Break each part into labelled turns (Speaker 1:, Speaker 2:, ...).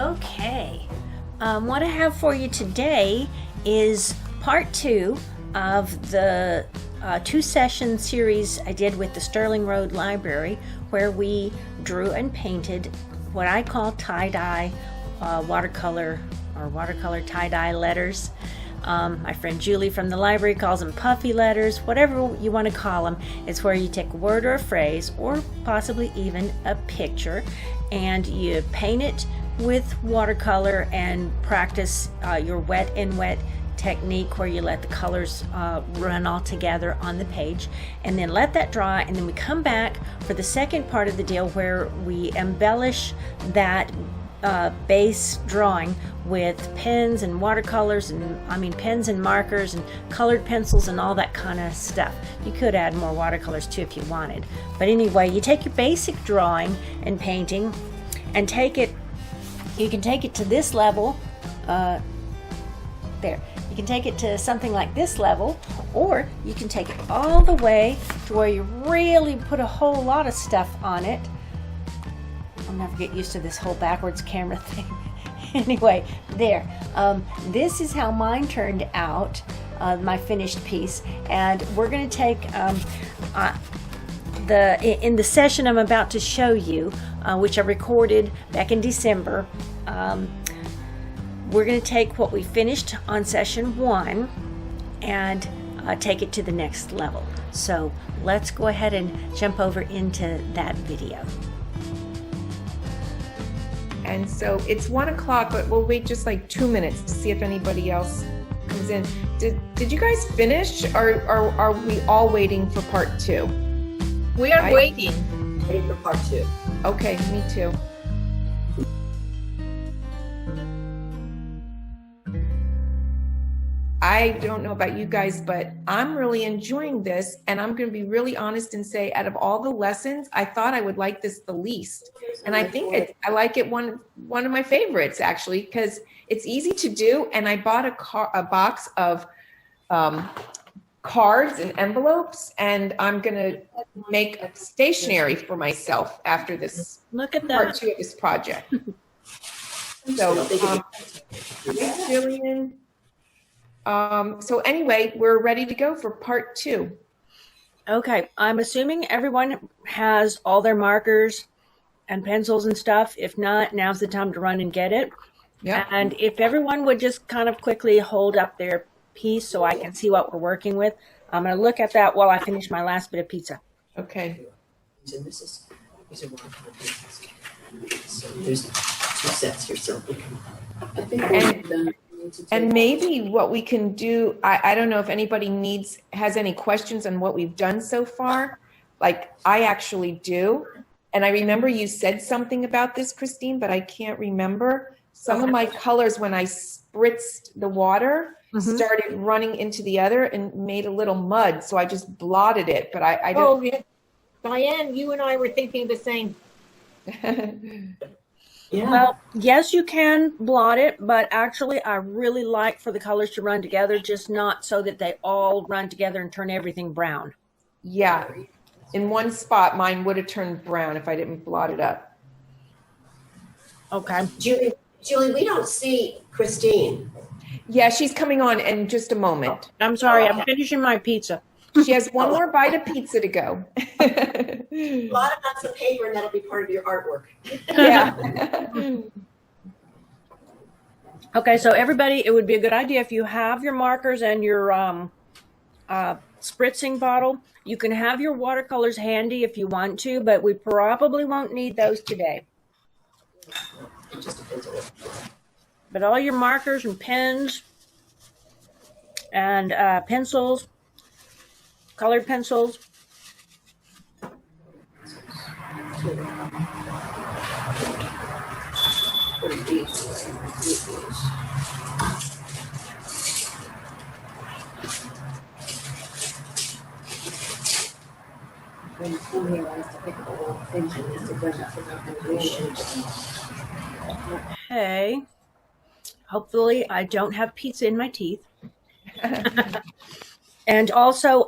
Speaker 1: Okay, what I have for you today is part two of the two-session series I did with the Stirling Road Library, where we drew and painted what I call tie-dye watercolor or watercolor tie-dye letters. My friend Julie from the library calls them puffy letters, whatever you want to call them. It's where you take a word or a phrase or possibly even a picture and you paint it with watercolor and practice your wet and wet technique, where you let the colors run all together on the page and then let that dry, and then we come back for the second part of the deal where we embellish that base drawing with pens and watercolors and pens and markers and colored pencils and all that kind of stuff. You could add more watercolors too if you wanted, but anyway, you take your basic drawing and painting and you can take it to this level there. You can take it to something like this level, or you can take it all the way to where you really put a whole lot of stuff on it. I'll never get used to this whole backwards camera thing. Anyway, there. This is how mine turned out, my finished piece. And we're going to take in the session I'm about to show you, which I recorded back in December. We're going to take what we finished on session 1 and take it to the next level. So let's go ahead and jump over into that video.
Speaker 2: And so it's 1 o'clock, but we'll wait just like 2 minutes to see if anybody else comes in. Did you guys finish, or are we all waiting for part 2?
Speaker 3: We are waiting.
Speaker 4: Waiting for part 2.
Speaker 2: Okay, me too. I don't know about you guys, but I'm really enjoying this, and I'm going to be really honest and say, out of all the lessons, I thought I would like this the least, and I think I like it one of my favorites actually, because it's easy to do, and I bought a box of cards and envelopes, and I'm going to make a stationery for myself after this.
Speaker 1: Look at
Speaker 2: part
Speaker 1: that.
Speaker 2: 2 of this project. So, thanks, Jillian. So anyway, we're ready to go for part 2.
Speaker 1: Okay, I'm assuming everyone has all their markers and pencils and stuff. If not, now's the time to run and get it.
Speaker 2: Yeah.
Speaker 1: And if everyone would just kind of quickly hold up their piece so I can see what we're working with. I'm going to look at that while I finish my last bit of pizza.
Speaker 2: Okay.
Speaker 4: So these are watercolor pencils. So there's 2 sets here. So I think we're done.
Speaker 2: And maybe what we can do, I don't know if anybody has any questions on what we've done so far. Like I actually do. And I remember you said something about this, Christine, but I can't remember. Some of my colors, when I spritzed the water, started running into the other and made a little mud. So I just blotted it, but I don't.
Speaker 3: Oh, yeah. Diane, you and I were thinking the same.
Speaker 4: Yeah.
Speaker 1: Well, yes, you can blot it, but actually I really like for the colors to run together, just not so that they all run together and turn everything brown.
Speaker 2: Yeah. In one spot, mine would have turned brown if I didn't blot it up.
Speaker 1: Okay.
Speaker 4: Julie, we don't see Christine.
Speaker 2: Yeah, she's coming on in just a moment.
Speaker 1: I'm sorry, I'm finishing my pizza.
Speaker 2: She has one more bite of pizza to go.
Speaker 4: Blot it on some paper, and that'll be part of your artwork.
Speaker 2: Yeah.
Speaker 1: Okay, so everybody, it would be a good idea if you have your markers and your spritzing bottle. You can have your watercolors handy if you want to, but we probably won't need those today.
Speaker 4: Just a pencil.
Speaker 1: But all your markers and pens and pencils, colored pencils. Okay. Hopefully I don't have pizza in my teeth. And also,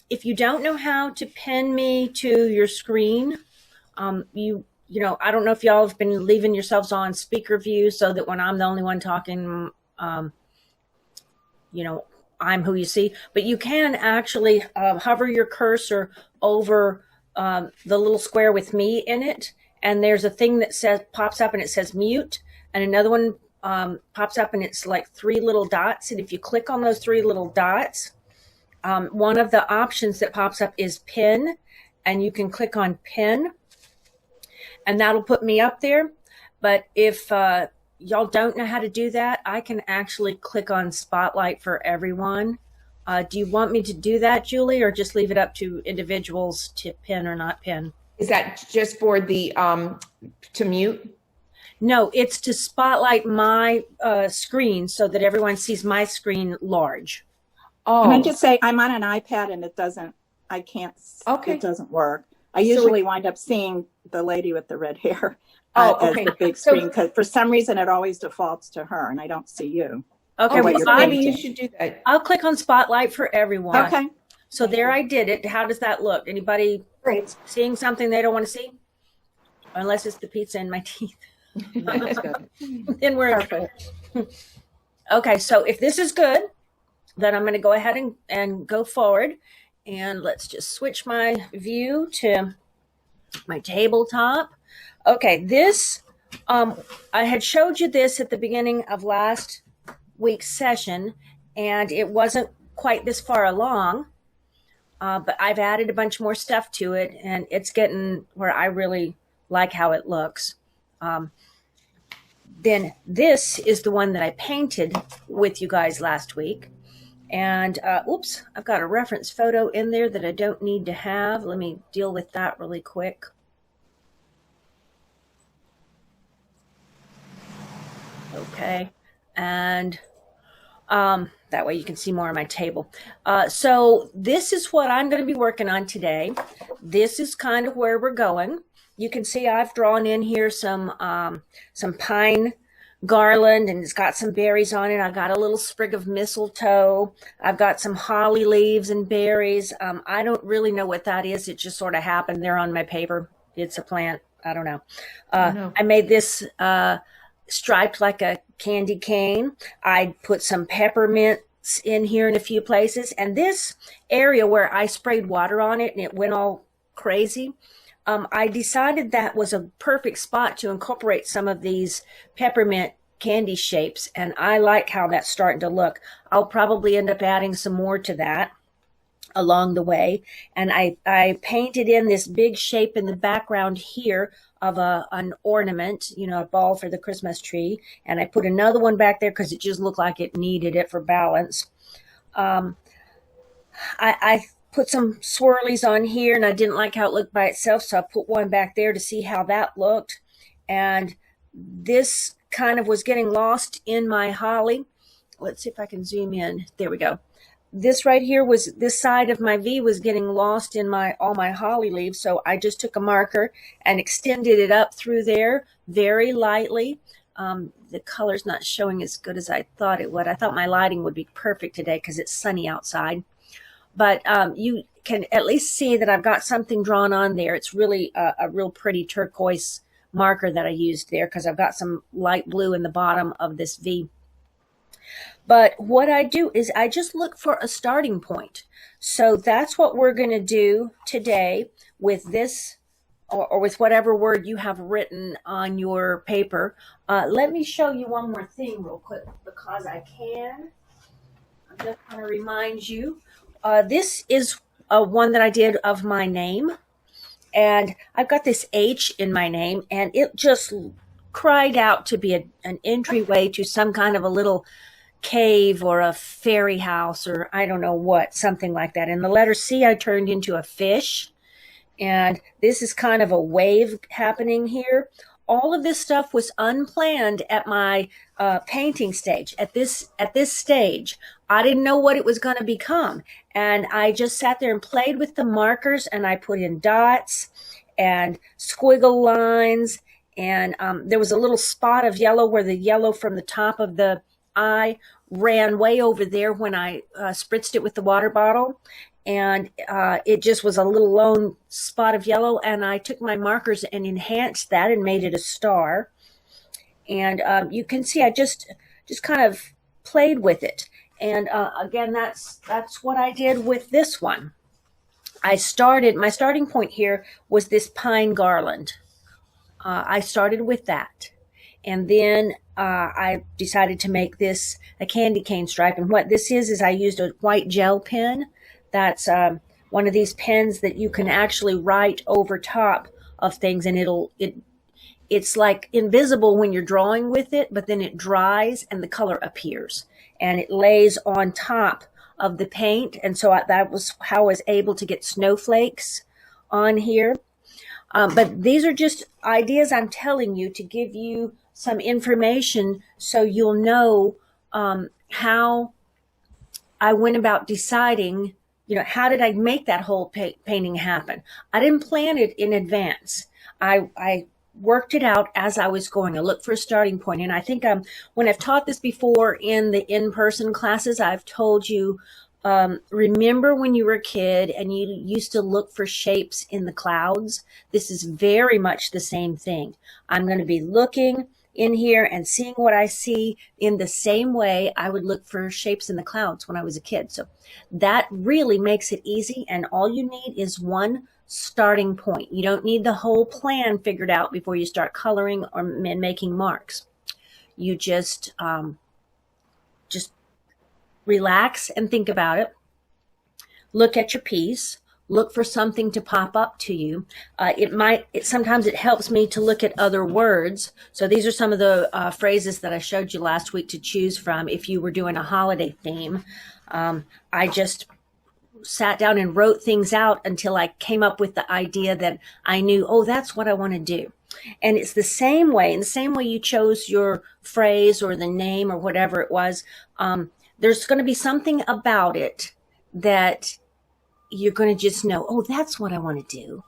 Speaker 1: if you don't know how to pin me to your screen, you I don't know if y'all have been leaving yourselves on speaker view so that when I'm the only one talking, I'm who you see. But you can actually hover your cursor over the little square with me in it, and there's a thing that pops up and it says mute, and another one pops up and it's like 3 little dots. And if you click on those 3 little dots, one of the options that pops up is pin, and you can click on pin, and that'll put me up there. But if y'all don't know how to do that, I can actually click on spotlight for everyone. Do you want me to do that, Julie, or just leave it up to individuals to pin or not pin?
Speaker 2: Is that just for the to mute?
Speaker 1: No, it's to spotlight my screen so that everyone sees my screen large.
Speaker 2: Oh,
Speaker 5: Can I just say I'm on an iPad and it doesn't work. I usually wind up seeing the lady with the red hair as the big screen, because for some reason it always defaults to her and I don't see you.
Speaker 1: Okay,
Speaker 2: well,
Speaker 1: well,
Speaker 2: maybe you should do that.
Speaker 1: I'll click on spotlight for everyone.
Speaker 5: Okay.
Speaker 1: So there I did it. How does that look? Anybody seeing something they don't want to see? Unless it's the pizza in my teeth. Then we're
Speaker 5: Perfect.
Speaker 1: okay. So if this is good, then I'm going to go ahead and go forward, and let's just switch my view to my tabletop. Okay, this I had showed you this at the beginning of last week's session, and it wasn't quite this far along, but I've added a bunch more stuff to it, and it's getting where I really like how it looks. Then this is the one that I painted with you guys last week. And oops, I've got a reference photo in there that I don't need to have. Let me deal with that really quick. Okay, and that way you can see more of my table. So this is what I'm going to be working on today. This is kind of where we're going. You can see I've drawn in here some pine garland, and it's got some berries on it. I got a little sprig of mistletoe. I've got some holly leaves and berries. I don't really know what that is. It just sort of happened there on my paper. It's a plant. I don't know. I made this striped like a candy cane. I put some peppermints in here in a few places. And this area where I sprayed water on it and it went all crazy, I decided that was a perfect spot to incorporate some of these peppermint candy shapes, and I like how that's starting to look. I'll probably end up adding some more to that along the way. And I painted in this big shape in the background here of an ornament, a ball for the Christmas tree, and I put another one back there because it just looked like it needed it for balance. I put some swirlies on here, and I didn't like how it looked by itself, so I put one back there to see how that looked. And this kind of was getting lost in my holly. Let's see if I can zoom in. There we go. This right here was, this side of my V was getting lost in all my holly leaves, so I just took a marker and extended it up through there very lightly. The color's not showing as good as I thought it would. I thought my lighting would be perfect today because it's sunny outside. But you can at least see that I've got something drawn on there. It's really a real pretty turquoise marker that I used there because I've got some light blue in the bottom of this V. But what I do is I just look for a starting point. So that's what we're going to do today with this, or with whatever word you have written on your paper. Let me show you one more thing real quick because I can. I'm just going to remind you. This is one that I did of my name, and I've got this H in my name, and it just cried out to be an entryway to some kind of a little cave or a fairy house, or I don't know what, something like that. And the letter C I turned into a fish, and this is kind of a wave happening here. All of this stuff was unplanned at my painting stage. At this stage, I didn't know what it was going to become. And I just sat there and played with the markers, and I put in dots and squiggle lines. And there was a little spot of yellow where the yellow from the top of the eye ran way over there when I spritzed it with the water bottle. and it just was a little lone spot of yellow, and I took my markers and enhanced that and made it a star. And you can see I just kind of played with it. And again, that's what I did with this one. My starting point here was this pine garland. I started with that. And then I decided to make this a candy cane stripe. And what this is I used a white gel pen. That's one of these pens that you can actually write over top of things, and it's like invisible when you're drawing with it, but then it dries and the color appears, and it lays on top of the paint. And so that was how I was able to get snowflakes on here. But these are just ideas I'm telling you to give you some information so you'll know how I went about deciding, how did I make that whole painting happen? I didn't plan it in advance. I worked it out as I was going. I looked for a starting point. And I think when I've taught this before in the in-person classes, I've told you, remember when you were a kid and you used to look for shapes in the clouds? This is very much the same thing. I'm going to be looking in here and seeing what I see in the same way I would look for shapes in the clouds when I was a kid. So that really makes it easy. And all you need is one starting point. You don't need the whole plan figured out before you start coloring or making marks. You just relax and think about it. Look at your piece. Look for something to pop up to you. Sometimes it helps me to look at other words. So these are some of the phrases that I showed you last week to choose from if you were doing a holiday theme. I just sat down and wrote things out until I came up with the idea that I knew, that's what I want to do. And it's the same way, in the same way you chose your phrase or the name or whatever it was, there's going to be something about it that you're going to just know, that's what I want to do.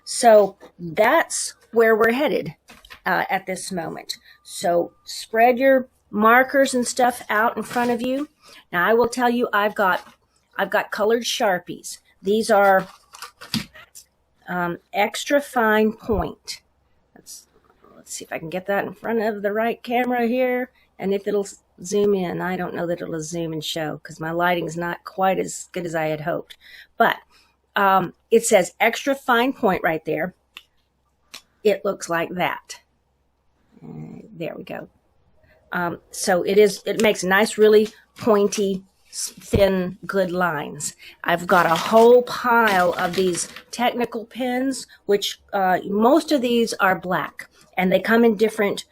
Speaker 1: So that's where we're headed at this moment. So spread your markers and stuff out in front of you. Now I will tell you, I've got colored Sharpies. These are extra fine point. Let's see if I can get that in front of the right camera here, and if it'll zoom in. I don't know that it'll zoom and show because my lighting's not quite as good as I had hoped. But it says extra fine point right there. It looks like that. There we go. So it makes nice, really pointy, thin, good lines. I've got a whole pile of these technical pens, which most of these are black, and they come in different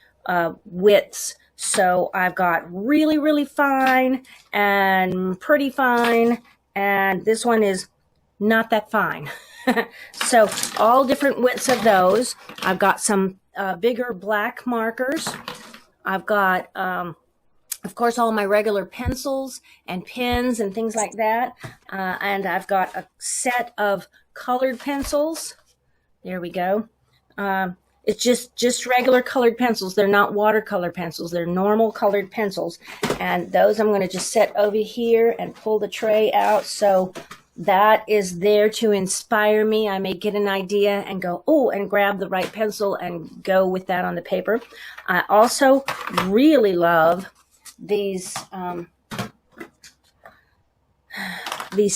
Speaker 1: widths. So I've got really, really fine and pretty fine, and this one is not that fine. So all different widths of those. I've got some bigger black markers. I've got, of course, all my regular pencils and pens and things like that. And I've got a set of colored pencils. There we go. It's just regular colored pencils. They're not watercolor pencils. They're normal colored pencils. And those I'm going to just set over here and pull the tray out. So that is there to inspire me. I may get an idea and go, and grab the right pencil and go with that on the paper. I also really love these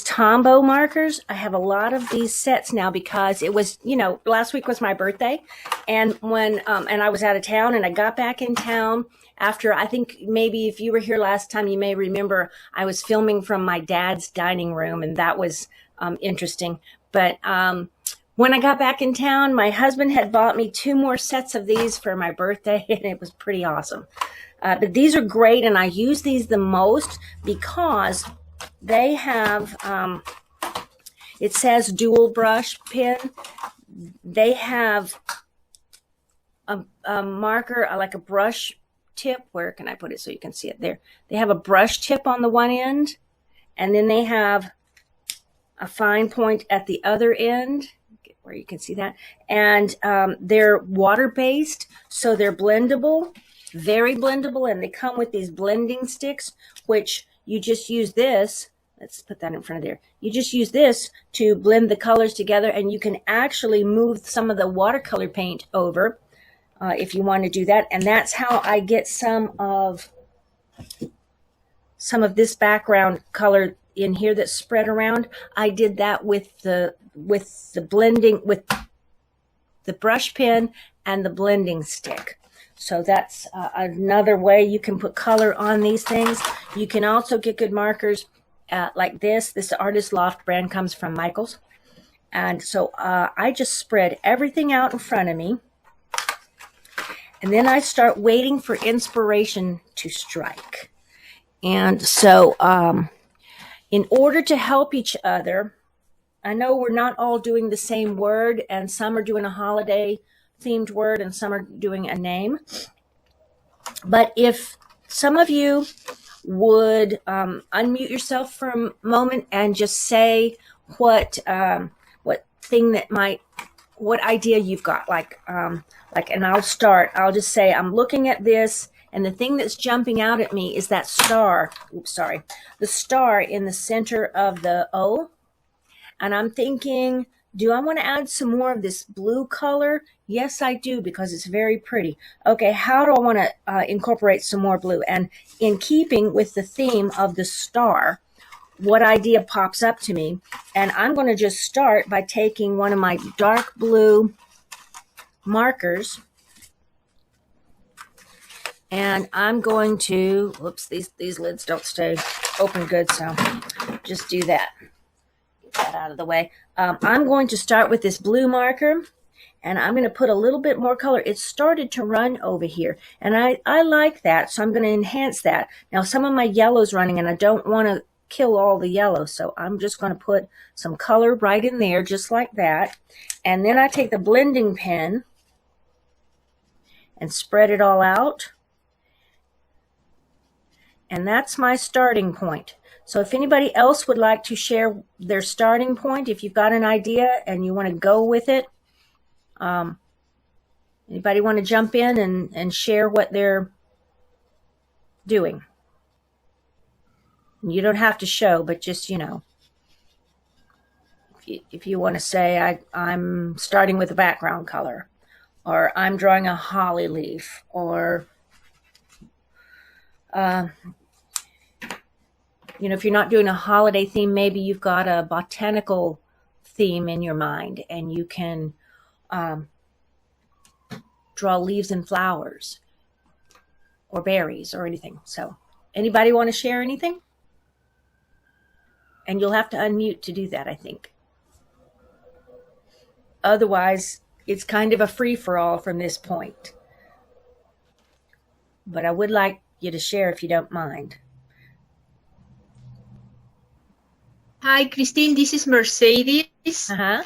Speaker 1: Tombow markers. I have a lot of these sets now because it was, last week was my birthday, and when and I was out of town, and I got back in town after, I think maybe if you were here last time, you may remember I was filming from my dad's dining room, and that was interesting. But when I got back in town, my husband had bought me 2 more sets of these for my birthday, and it was pretty awesome. But these are great, and I use these the most because they have, it says dual brush pen. They have a marker, like a brush tip. Where can I put it so you can see it there? They have a brush tip on the one end, and then they have a fine point at the other end where you can see that. And they're water-based, so they're blendable, very blendable, and they come with these blending sticks, which you just use this. let's put that in front of there. You just use this to blend the colors together, and you can actually move some of the watercolor paint over if you want to do that. And that's how I get some of this background color in here that's spread around. I did that with the blending, with the brush pen and the blending stick. So that's another way you can put color on these things. You can also get good markers like this. This Artist Loft brand comes from Michael's. And so I just spread everything out in front of me. And then I start waiting for inspiration to strike. And so in order to help each other, I know we're not all doing the same word, and some are doing a holiday themed word and some are doing a name. But if some of you would unmute yourself for a moment and just say what idea you've got, and I'll start. I'll just say, I'm looking at this, and the thing that's jumping out at me is that star. The star in the center of the O. And I'm thinking, do I want to add some more of this blue color? Yes, I do, because it's very pretty. Okay, how do I want to incorporate some more blue? And in keeping with the theme of the star, what idea pops up to me? And I'm going to just start by taking one of my dark blue markers, and I'm going to, whoops, these lids don't stay open good, so just do that. Get that out of the way. I'm going to start with this blue marker, and I'm going to put a little bit more color. It started to run over here, and I like that, so I'm going to enhance that. Now, some of my yellow's running, and I don't want to kill all the yellow, so I'm just going to put some color right in there, just like that. And then I take the blending pen and spread it all out. And that's my starting point. So if anybody else would like to share their starting point, if you've got an idea and you want to go with it, anybody want to jump in and share what they're doing? You don't have to show, but just, if you want to say, I'm starting with a background color, or I'm drawing a holly leaf, or if you're not doing a holiday theme, maybe you've got a botanical theme in your mind, and you can draw leaves and flowers or berries or anything. So anybody want to share anything? And you'll have to unmute to do that, I think. Otherwise, it's kind of a free-for-all from this point. But I would like you to share if you don't mind.
Speaker 6: Hi, Christine. This is Mercedes. I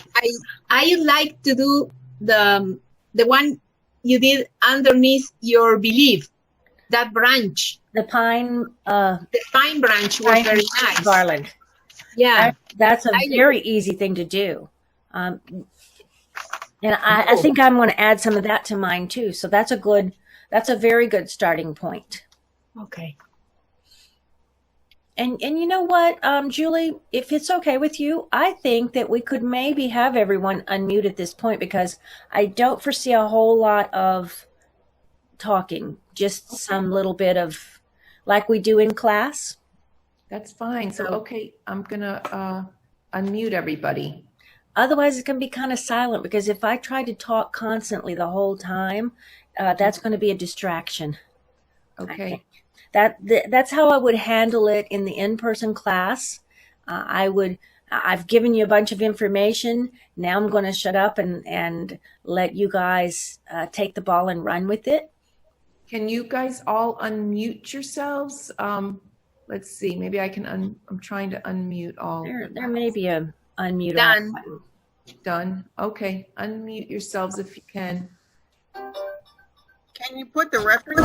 Speaker 6: like to do the one you did underneath your belief, that branch.
Speaker 1: The pine.
Speaker 6: The pine branch was very nice.
Speaker 1: Garland.
Speaker 6: Yeah,
Speaker 1: that's a very easy thing to do. And I think I'm going to add some of that to mine too. So that's a very good starting point.
Speaker 6: Okay.
Speaker 1: And you know what, Julie, if it's okay with you, I think that we could maybe have everyone unmute at this point, because I don't foresee a whole lot of talking, just some little bit of like we do in class.
Speaker 2: That's fine. So, okay, I'm going to unmute everybody.
Speaker 1: Otherwise, it's going to be kind of silent, because if I try to talk constantly the whole time, that's going to be a distraction.
Speaker 2: Okay.
Speaker 1: That's how I would handle it in the in-person class. I've given you a bunch of information. Now I'm going to shut up and let you guys take the ball and run with it.
Speaker 2: Can you guys all unmute yourselves? Let's see. Maybe I can. I'm trying to unmute all.
Speaker 1: There may be a unmute.
Speaker 6: Done.
Speaker 1: Button.
Speaker 2: Done. Okay. Unmute yourselves if you can.
Speaker 7: Can you put the reference?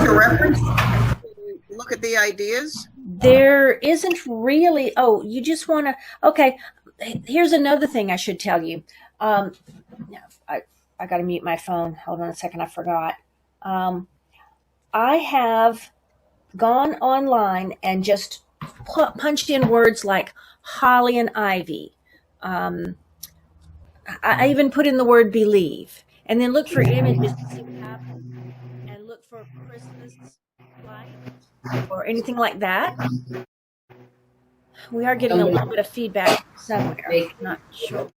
Speaker 7: Look at the ideas.
Speaker 1: There isn't really. Oh, you just want to. Okay. Here's another thing I should tell you. I got to mute my phone. Hold on a second. I forgot. I have gone online and just punch in words like holly and ivy. I even put in the word believe, and then look for images to see what happens, and look for Christmas light or anything like that. We are getting a little bit of feedback somewhere. Not sure.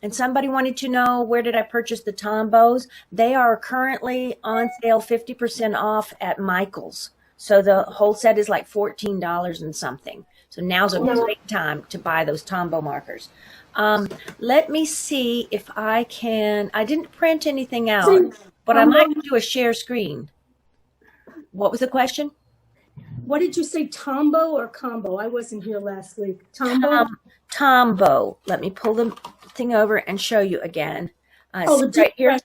Speaker 1: And somebody wanted to know, where did I purchase the Tombos? They are currently on sale 50% off at Michael's. So the whole set is like $14 and something. So now's a great time to buy those Tombow markers. Let me see if I can. I didn't print anything out, but I might do a share screen. What was the question?
Speaker 8: What did you say, Tombow or combo? I wasn't here last week. Tombow?
Speaker 1: Tombow. Let me pull the thing over and show you again.
Speaker 8: The
Speaker 1: right here.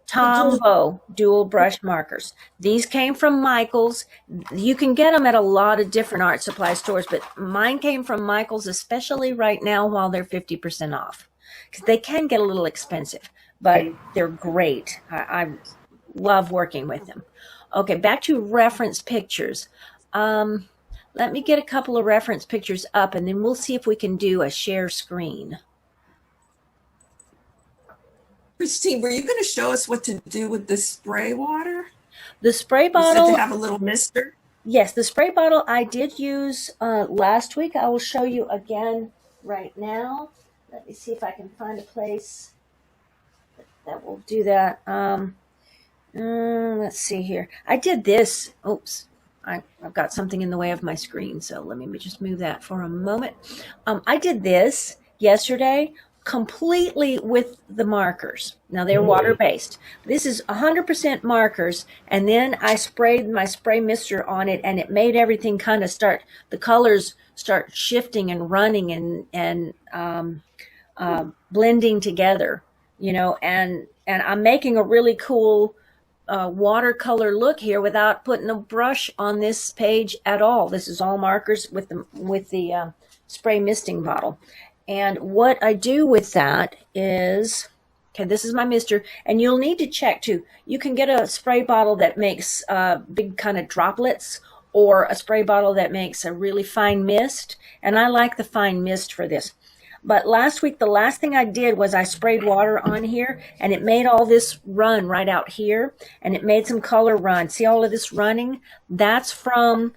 Speaker 1: Tombow dual brush markers. These came from Michael's. You can get them at a lot of different art supply stores, but mine came from Michael's, especially right now while they're 50% off, because they can get a little expensive, but they're great. I love working with them. Okay, back to reference pictures. Let me get a couple of reference pictures up, and then we'll see if we can do a share screen.
Speaker 7: Christine, were you going to show us what to do with the spray water?
Speaker 1: The spray bottle.
Speaker 7: You said to have a little mister?
Speaker 1: Yes, the spray bottle I did use last week. I will show you again right now. Let me see if I can find a place that will do that. Let's see here. I did this. Oops. I've got something in the way of my screen, so let me just move that for a moment. I did this yesterday completely with the markers. Now they're water-based. This is 100% markers, and then I sprayed my spray mister on it, and it made everything kind of the colors start shifting and running and blending together, you know, and I'm making a really cool watercolor look here without putting a brush on this page at all. This is all markers with the spray misting bottle. And what I do with that is, okay, this is my mister, and you'll need to check too. You can get a spray bottle that makes big kind of droplets, or a spray bottle that makes a really fine mist. And I like the fine mist for this. But last week, the last thing I did was I sprayed water on here, and it made all this run right out here, and it made some color run. See all of this running? That's from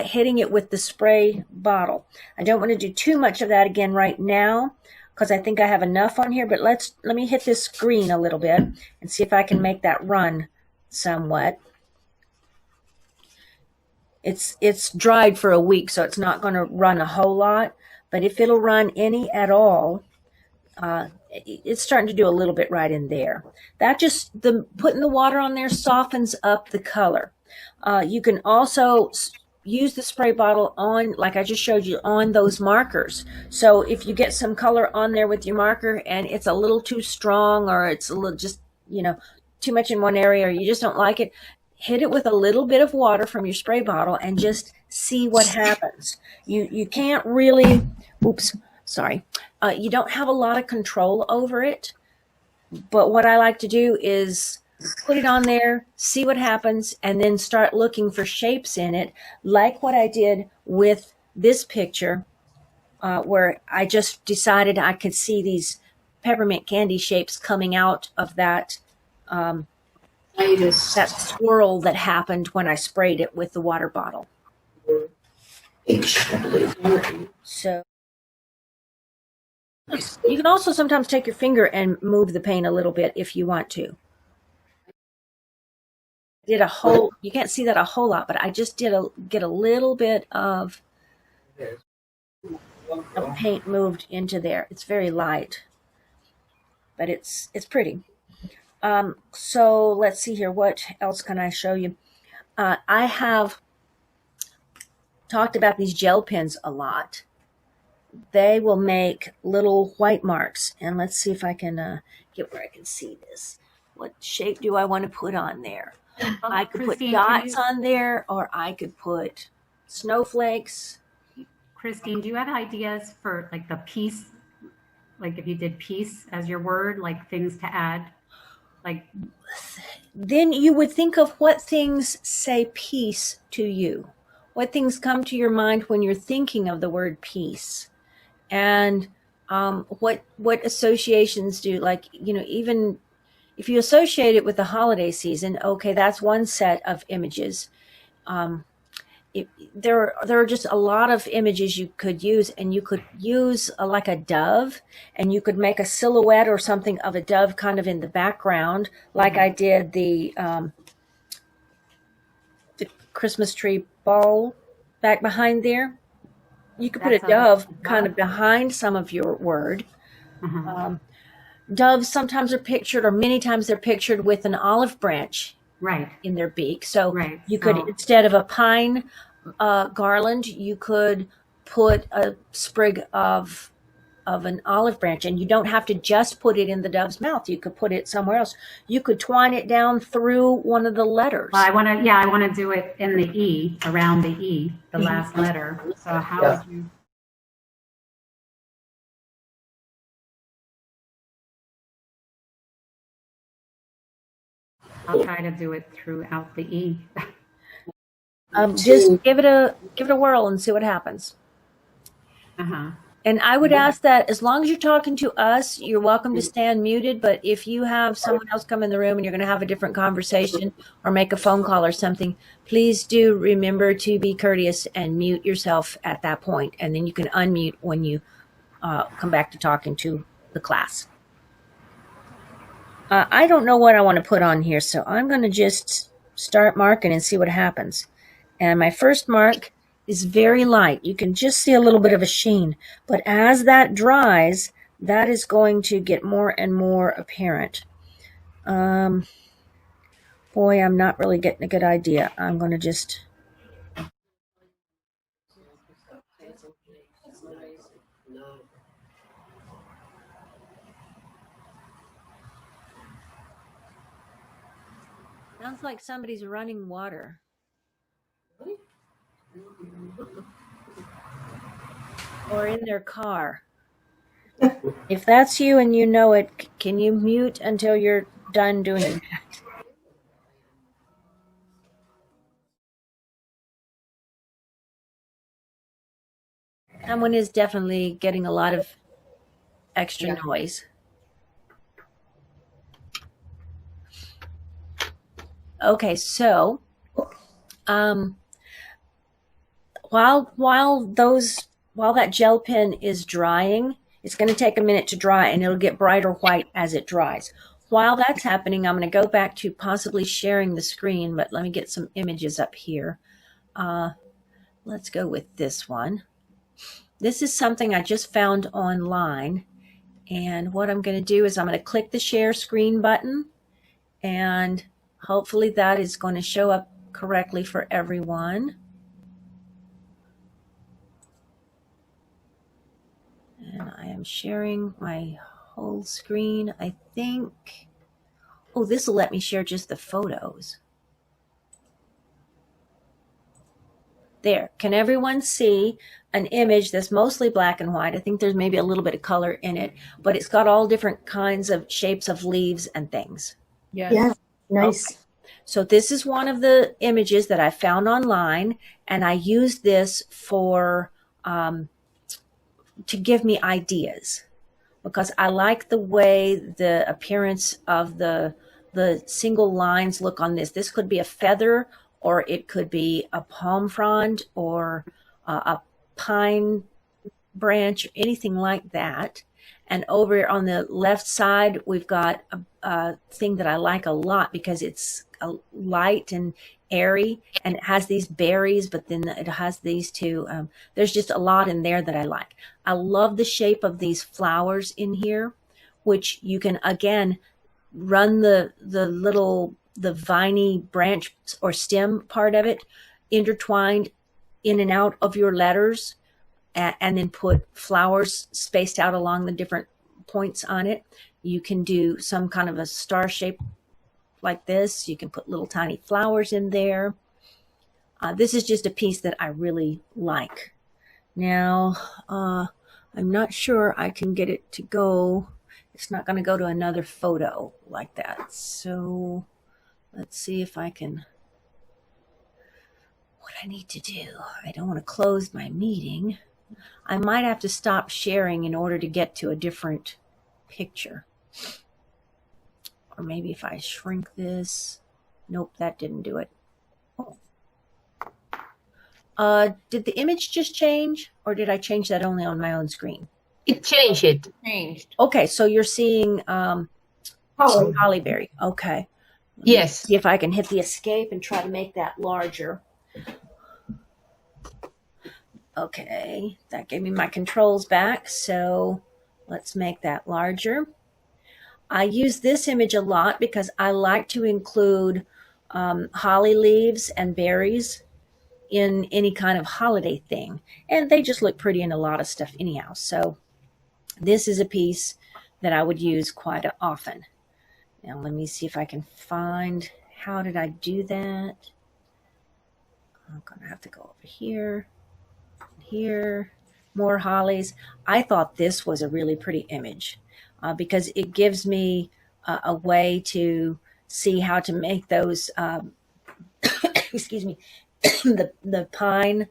Speaker 1: hitting it with the spray bottle. I don't want to do too much of that again right now, because I think I have enough on here, but let me hit this screen a little bit and see if I can make that run somewhat. It's dried for a week, so it's not going to run a whole lot. But if it'll run any at all, it's starting to do a little bit right in there. That just, putting the water on there softens up the color. You can also use the spray bottle on, like I just showed you, on those markers. So if you get some color on there with your marker and it's a little too strong, or it's a little just, you know, too much in one area, or you just don't like it, hit it with a little bit of water from your spray bottle and just see what happens. You can't really, you don't have a lot of control over it. But what I like to do is put it on there, see what happens, and then start looking for shapes in it, like what I did with this picture, where I just decided I could see these peppermint candy shapes coming out of that that swirl that happened when I sprayed it with the water bottle. So you can also sometimes take your finger and move the paint a little bit if you want to. You can't see that a whole lot, but I just get a little bit of paint moved into there. It's very light, but it's pretty. So let's see here. What else can I show you? I have talked about these gel pens a lot. They will make little white marks. And let's see if I can get where I can see this. What shape do I want to put on there? I could
Speaker 9: Christine,
Speaker 1: put dots on there, or I could put snowflakes.
Speaker 9: Christine, do you have ideas for like the piece? Like if you did piece as your word, like things to add? Like,
Speaker 1: then you would think of what things say peace to you. What things come to your mind when you're thinking of the word peace? And what associations do, like, even if you associate it with the holiday season, okay, that's one set of images. There are just a lot of images you could use, and you could use like a dove, and you could make a silhouette or something of a dove kind of in the background, like I did the Christmas tree bowl back behind there. You could put a dove kind of behind some of your word. Doves sometimes are pictured, or many times they're pictured with an olive branch in their beak. So you could, instead of a pine garland, you could put a sprig of an olive branch, and you don't have to just put it in the dove's mouth. You could put it somewhere else. You could twine it down through one of the letters.
Speaker 9: Well, I want to do it in the E, around the E, the last letter. So how would you? I'll try to do it throughout the E.
Speaker 1: Just give it a whirl and see what happens. And I would ask that as long as you're talking to us, you're welcome to stand muted. But if you have someone else come in the room and you're going to have a different conversation or make a phone call or something, please do remember to be courteous and mute yourself at that point. And then you can unmute when you come back to talking to the class. I don't know what I want to put on here, so I'm going to just start marking and see what happens. And my first mark is very light. You can just see a little bit of a sheen. But as that dries, that is going to get more and more apparent. Boy, I'm not really getting a good idea. I'm going to just... Sounds like somebody's running water. Or in their car. If that's you and you know it, can you mute until you're done doing that? Someone is definitely getting a lot of extra noise. Okay, so while that gel pen is drying, it's going to take a minute to dry, and it'll get brighter white as it dries. While that's happening, I'm going to go back to possibly sharing the screen, but let me get some images up here. Let's go with this one. This is something I just found online, and what I'm going to do is I'm going to click the share screen button, and hopefully that is going to show up correctly for everyone. And I am sharing my whole screen, I think. Oh, this will let me share just the photos. There. Can everyone see an image that's mostly black and white? I think there's maybe a little bit of color in it, but it's got all different kinds of shapes of leaves and things.
Speaker 8: Yes. Nice.
Speaker 1: Okay. So this is one of the images that I found online, and I used this for to give me ideas, because I like the way the appearance of the single lines look on this. This could be a feather, or it could be a palm frond, or a pine branch, or anything like that. And over on the left side, we've got a thing that I like a lot because it's light and airy, and it has these berries, but then it has these two. There's just a lot in there that I like. I love the shape of these flowers in here, which you can, again, run the viney branch or stem part of it intertwined in and out of your letters, and then put flowers spaced out along the different points on it. You can do some kind of a star shape like this. You can put little tiny flowers in there. This is just a piece that I really like. Now, I'm not sure I can get it to go it's not going to go to another photo like that. So let's see if I can, what I need to do. I don't want to close my meeting. I might have to stop sharing in order to get to a different picture. Or maybe if I shrink this. Nope, that didn't do it. Oh. Did the image just change, or did I change that only on my own screen?
Speaker 3: It changed it.
Speaker 2: Changed.
Speaker 1: Okay, so you're seeing Hollyberry. Okay.
Speaker 3: Yes.
Speaker 1: See if I can hit the escape and try to make that larger. Okay, that gave me my controls back, so let's make that larger. I use this image a lot because I like to include holly leaves and berries in any kind of holiday thing, and they just look pretty in a lot of stuff anyhow. So this is a piece that I would use quite often. Now let me see if I can find, how did I do that? I'm gonna have to go over here. Here, more hollies. I thought this was a really pretty image because it gives me a way to see how to make those, excuse me, the pine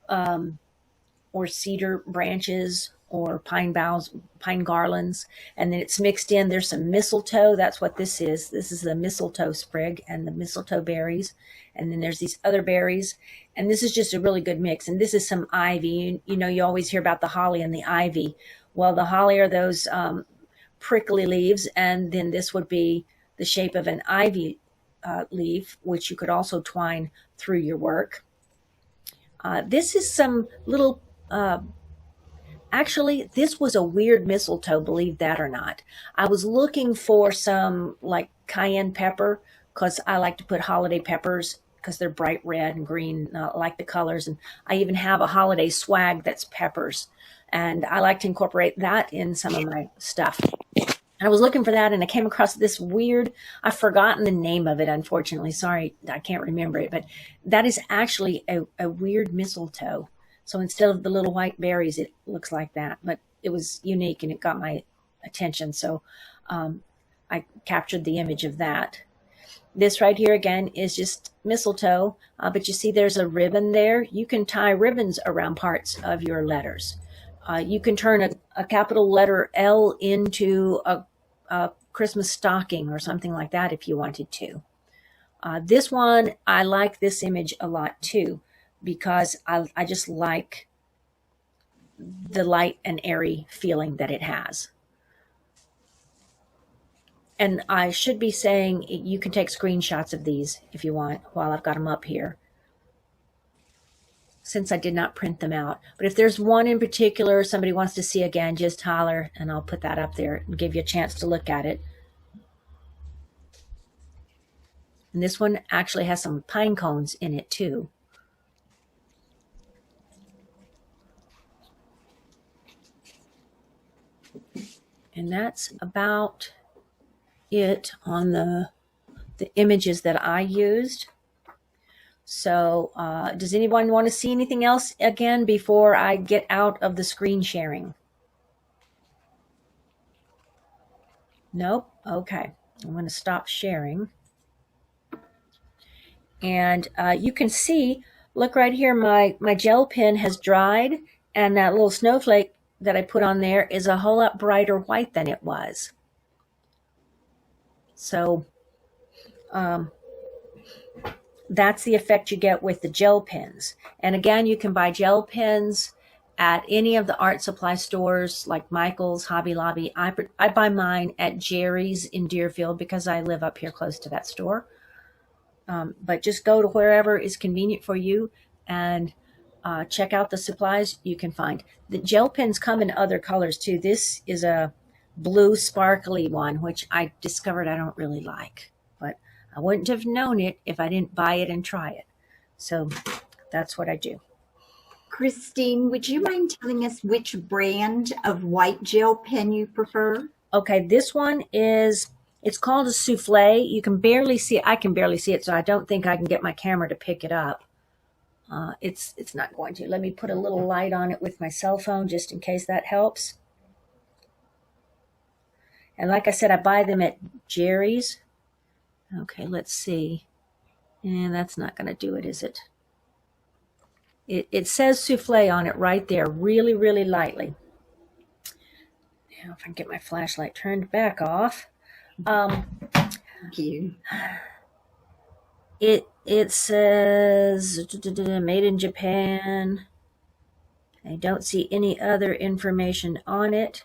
Speaker 1: or cedar branches or pine boughs, pine garlands, and then it's mixed in. There's some mistletoe. That's what this is. This is the mistletoe sprig and the mistletoe berries. And then there's these other berries. And this is just a really good mix. And this is some ivy. You know, you always hear about the holly and the ivy. Well, the holly are those prickly leaves. And then this would be the shape of an ivy leaf, which you could also twine through your work. This is some little... Actually, this was a weird mistletoe, believe that or not. I was looking for some like cayenne pepper because I like to put holiday peppers because they're bright red and green. I like the colors. And I even have a holiday swag that's peppers. And I like to incorporate that in some of my stuff. And I was looking for that and I came across this weird, I've forgotten the name of it, unfortunately. Sorry, I can't remember it. But that is actually a weird mistletoe. So instead of the little white berries, it looks like that. But it was unique and it got my attention. So I captured the image of that. This right here, again, is just mistletoe. But you see there's a ribbon there. You can tie ribbons around parts of your letters. You can turn a capital letter L into a Christmas stocking or something like that if you wanted to. This one, I like this image a lot too, because I just like the light and airy feeling that it has. And I should be saying you can take screenshots of these if you want while I've got them up here, since I did not print them out. But if there's one in particular somebody wants to see again, just holler and I'll put that up there and give you a chance to look at it. And this one actually has some pine cones in it too. And that's about it on the images that I used. So does anyone want to see anything else again before I get out of the screen sharing? Nope. Okay. I'm going to stop sharing. And you can see, look right here, my gel pen has dried, and that little snowflake that I put on there is a whole lot brighter white than it was. So that's the effect you get with the gel pens. And again, you can buy gel pens at any of the art supply stores like Michael's, Hobby Lobby. I buy mine at Jerry's in Deerfield because I live up here close to that store. But just go to wherever is convenient for you and check out the supplies you can find. The gel pens come in other colors too. This is a blue sparkly one, which I discovered I don't really like. But I wouldn't have known it if I didn't buy it and try it. So that's what I do.
Speaker 10: Christine, would you mind telling us which brand of white gel pen you prefer?
Speaker 1: Okay, this one is, it's called a souffle. You can barely see it. I can barely see it, so I don't think I can get my camera to pick it up. It's not going to. Let me put a little light on it with my cell phone just in case that helps. And like I said, I buy them at Jerry's. Okay, let's see. And that's not going to do it, is it? It says souffle on it right there, really, really lightly. Now, if I can get my flashlight turned back off.
Speaker 10: Thank you.
Speaker 1: It says made in Japan. I don't see any other information on it.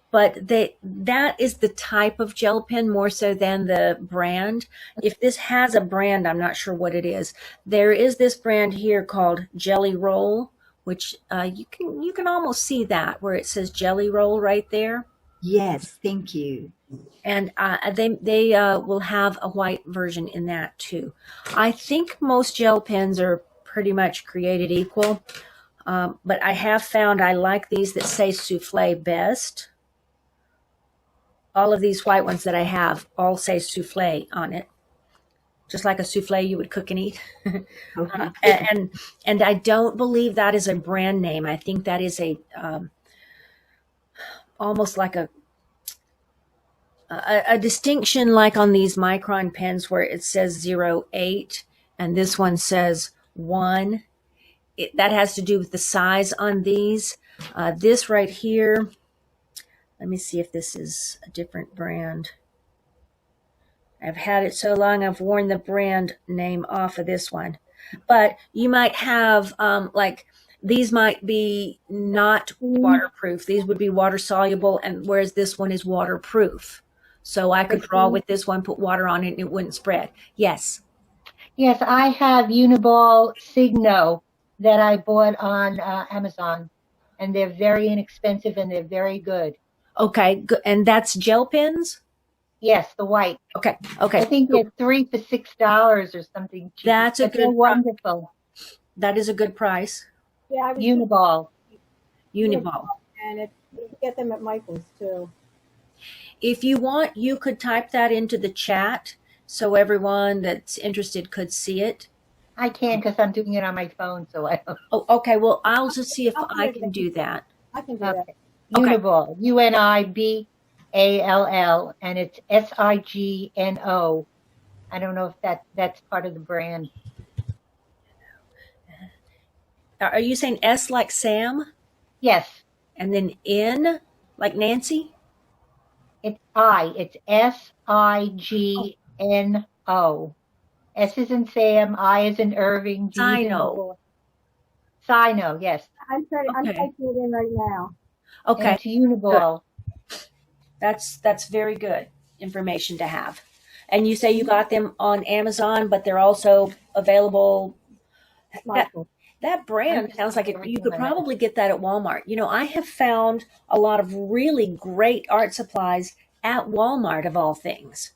Speaker 1: But that is the type of gel pen more so than the brand. If this has a brand, I'm not sure what it is. There is this brand here called Jelly Roll, which you can almost see that where it says Jelly Roll right there.
Speaker 10: Yes, thank you.
Speaker 1: And they will have a white version in that too. I think most gel pens are pretty much created equal, but I have found I like these that say souffle best. All of these white ones that I have all say souffle on it, just like a souffle you would cook and eat.
Speaker 10: Okay.
Speaker 1: And I don't believe that is a brand name. I think that is a almost like a distinction, like on these Micron pens where it says 08 and this one says 1. That has to do with the size on these. This right here. Let me see if this is a different brand. I've had it so long I've worn the brand name off of this one. But you might have, like, these might be not waterproof. These would be water soluble, and whereas this one is waterproof. So I could draw with this one, put water on it, and it wouldn't spread. Yes.
Speaker 11: Yes, I have Uniball Signo that I bought on Amazon, and they're very inexpensive and they're very good.
Speaker 1: Okay, good. And that's gel pens?
Speaker 11: Yes, the white.
Speaker 1: Okay, okay.
Speaker 11: I think they're 3 for $6 or something cheap.
Speaker 1: That's a good
Speaker 11: wonderful.
Speaker 1: That is a good price.
Speaker 12: Yeah,
Speaker 11: Uniball.
Speaker 1: Uniball.
Speaker 12: And you can get them at Michael's too.
Speaker 1: If you want, you could type that into the chat so everyone that's interested could see it.
Speaker 11: I can because I'm doing it on my phone, so I don't.
Speaker 1: Oh, okay. Well, I'll just see if I can do that.
Speaker 12: I can do that.
Speaker 11: Uniball, Uniball, and it's Signo. I don't know if that's part of the brand.
Speaker 1: Are you saying S like Sam?
Speaker 11: Yes.
Speaker 1: And then N like Nancy?
Speaker 11: It's I. It's Signo. S is in Sam, I is in Irving.
Speaker 1: Sino.
Speaker 11: Sino, yes.
Speaker 12: I'm typing it in right now.
Speaker 1: Okay.
Speaker 11: And it's Uniball.
Speaker 1: That's very good information to have. And you say you got them on Amazon, but they're also available. That brand sounds like you could probably get that at Walmart. You know, I have found a lot of really great art supplies at Walmart, of all things.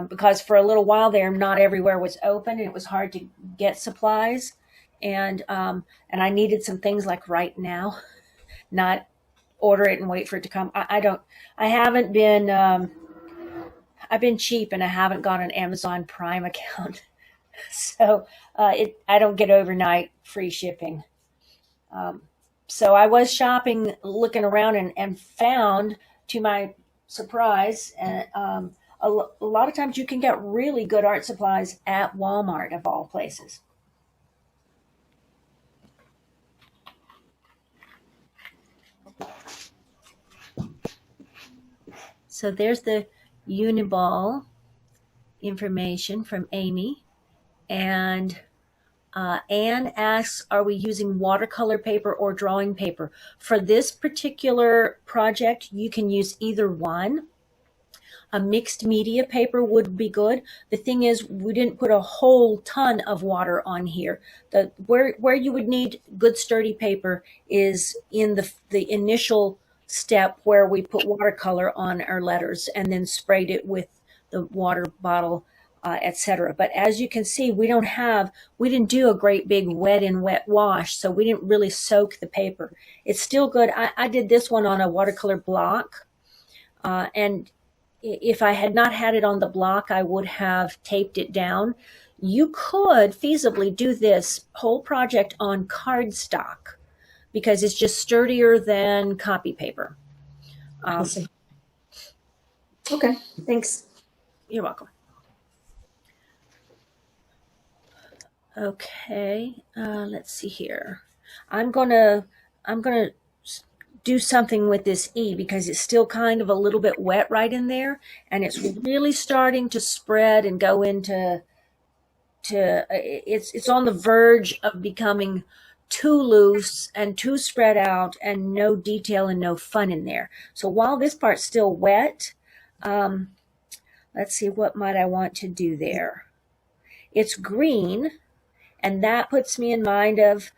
Speaker 1: Because for a little while there, not everywhere was open, and it was hard to get supplies. And I needed some things like right now, not order it and wait for it to come. I've been cheap, and I haven't got an Amazon Prime account. So I don't get overnight free shipping. So I was shopping, looking around, and found, to my surprise, a lot of times you can get really good art supplies at Walmart, of all places. So there's the Uniball information from Amy. And Anne asks, are we using watercolor paper or drawing paper? For this particular project, you can use either one. A mixed media paper would be good. The thing is, we didn't put a whole ton of water on here. Where you would need good sturdy paper is in the initial step where we put watercolor on our letters and then sprayed it with the water bottle, etc. But as you can see, we didn't do a great big wet in wet wash, so we didn't really soak the paper. It's still good. I did this one on a watercolor block, and if I had not had it on the block, I would have taped it down. You could feasibly do this whole project on cardstock because it's just sturdier than copy paper.
Speaker 4: Okay, thanks.
Speaker 1: You're welcome. Okay, let's see here. I'm gonna do something with this E because it's still kind of a little bit wet right in there, and it's really starting to spread and go into it's on the verge of becoming too loose and too spread out and no detail and no fun in there. So while this part's still wet, let's see, what might I want to do there? It's green, and that puts me in mind of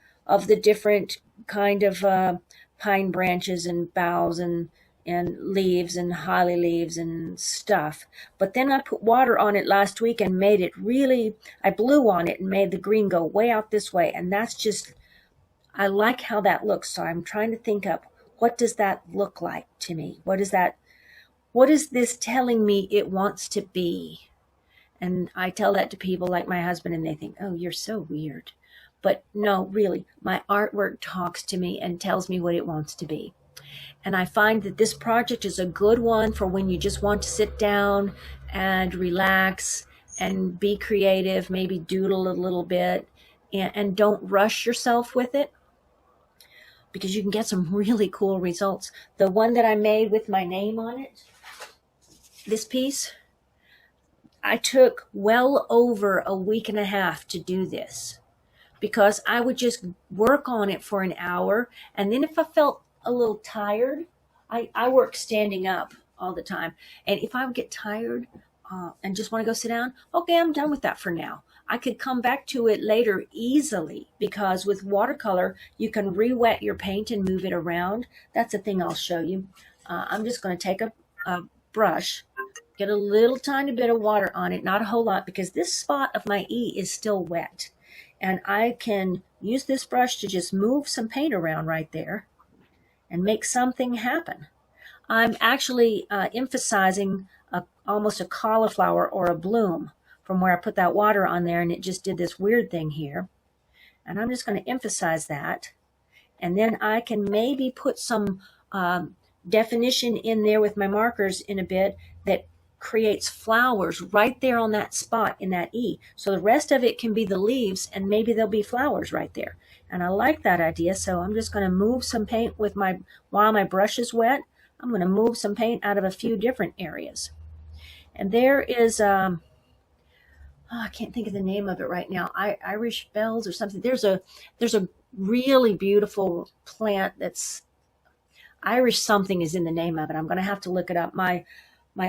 Speaker 1: the different kind of pine branches and boughs and leaves and holly leaves and stuff. But then I put water on it last week and made it really, I blew on it and made the green go way out this way. And that's just, I like how that looks. So I'm trying to think up, what does that look like to me? What is this telling me it wants to be? And I tell that to people like my husband, and they think, oh, you're so weird. But no, really, my artwork talks to me and tells me what it wants to be. And I find that this project is a good one for when you just want to sit down and relax and be creative, maybe doodle a little bit, and don't rush yourself with it, because you can get some really cool results. The one that I made with my name on it, this piece, I took well over a week and a half to do this, because I would just work on it for an hour. And then if I felt a little tired, I work standing up all the time. And if I would get tired and just want to go sit down, okay, I'm done with that for now. I could come back to it later easily, because with watercolor, you can re-wet your paint and move it around. That's a thing I'll show you. I'm just going to take a brush, get a little tiny bit of water on it, not a whole lot, because this spot of my E is still wet. And I can use this brush to just move some paint around right there and make something happen. I'm actually emphasizing almost a cauliflower or a bloom from where I put that water on there, and it just did this weird thing here. And I'm just going to emphasize that. And then I can maybe put some definition in there with my markers in a bit that creates flowers right there on that spot in that E. So the rest of it can be the leaves, and maybe there'll be flowers right there. And I like that idea, so I'm just going to move some paint with while my brush is wet. I'm going to move some paint out of a few different areas. And there is, I can't think of the name of it right now, Irish bells or something. There's a really beautiful plant that's Irish something is in the name of it. I'm going to have to look it up. My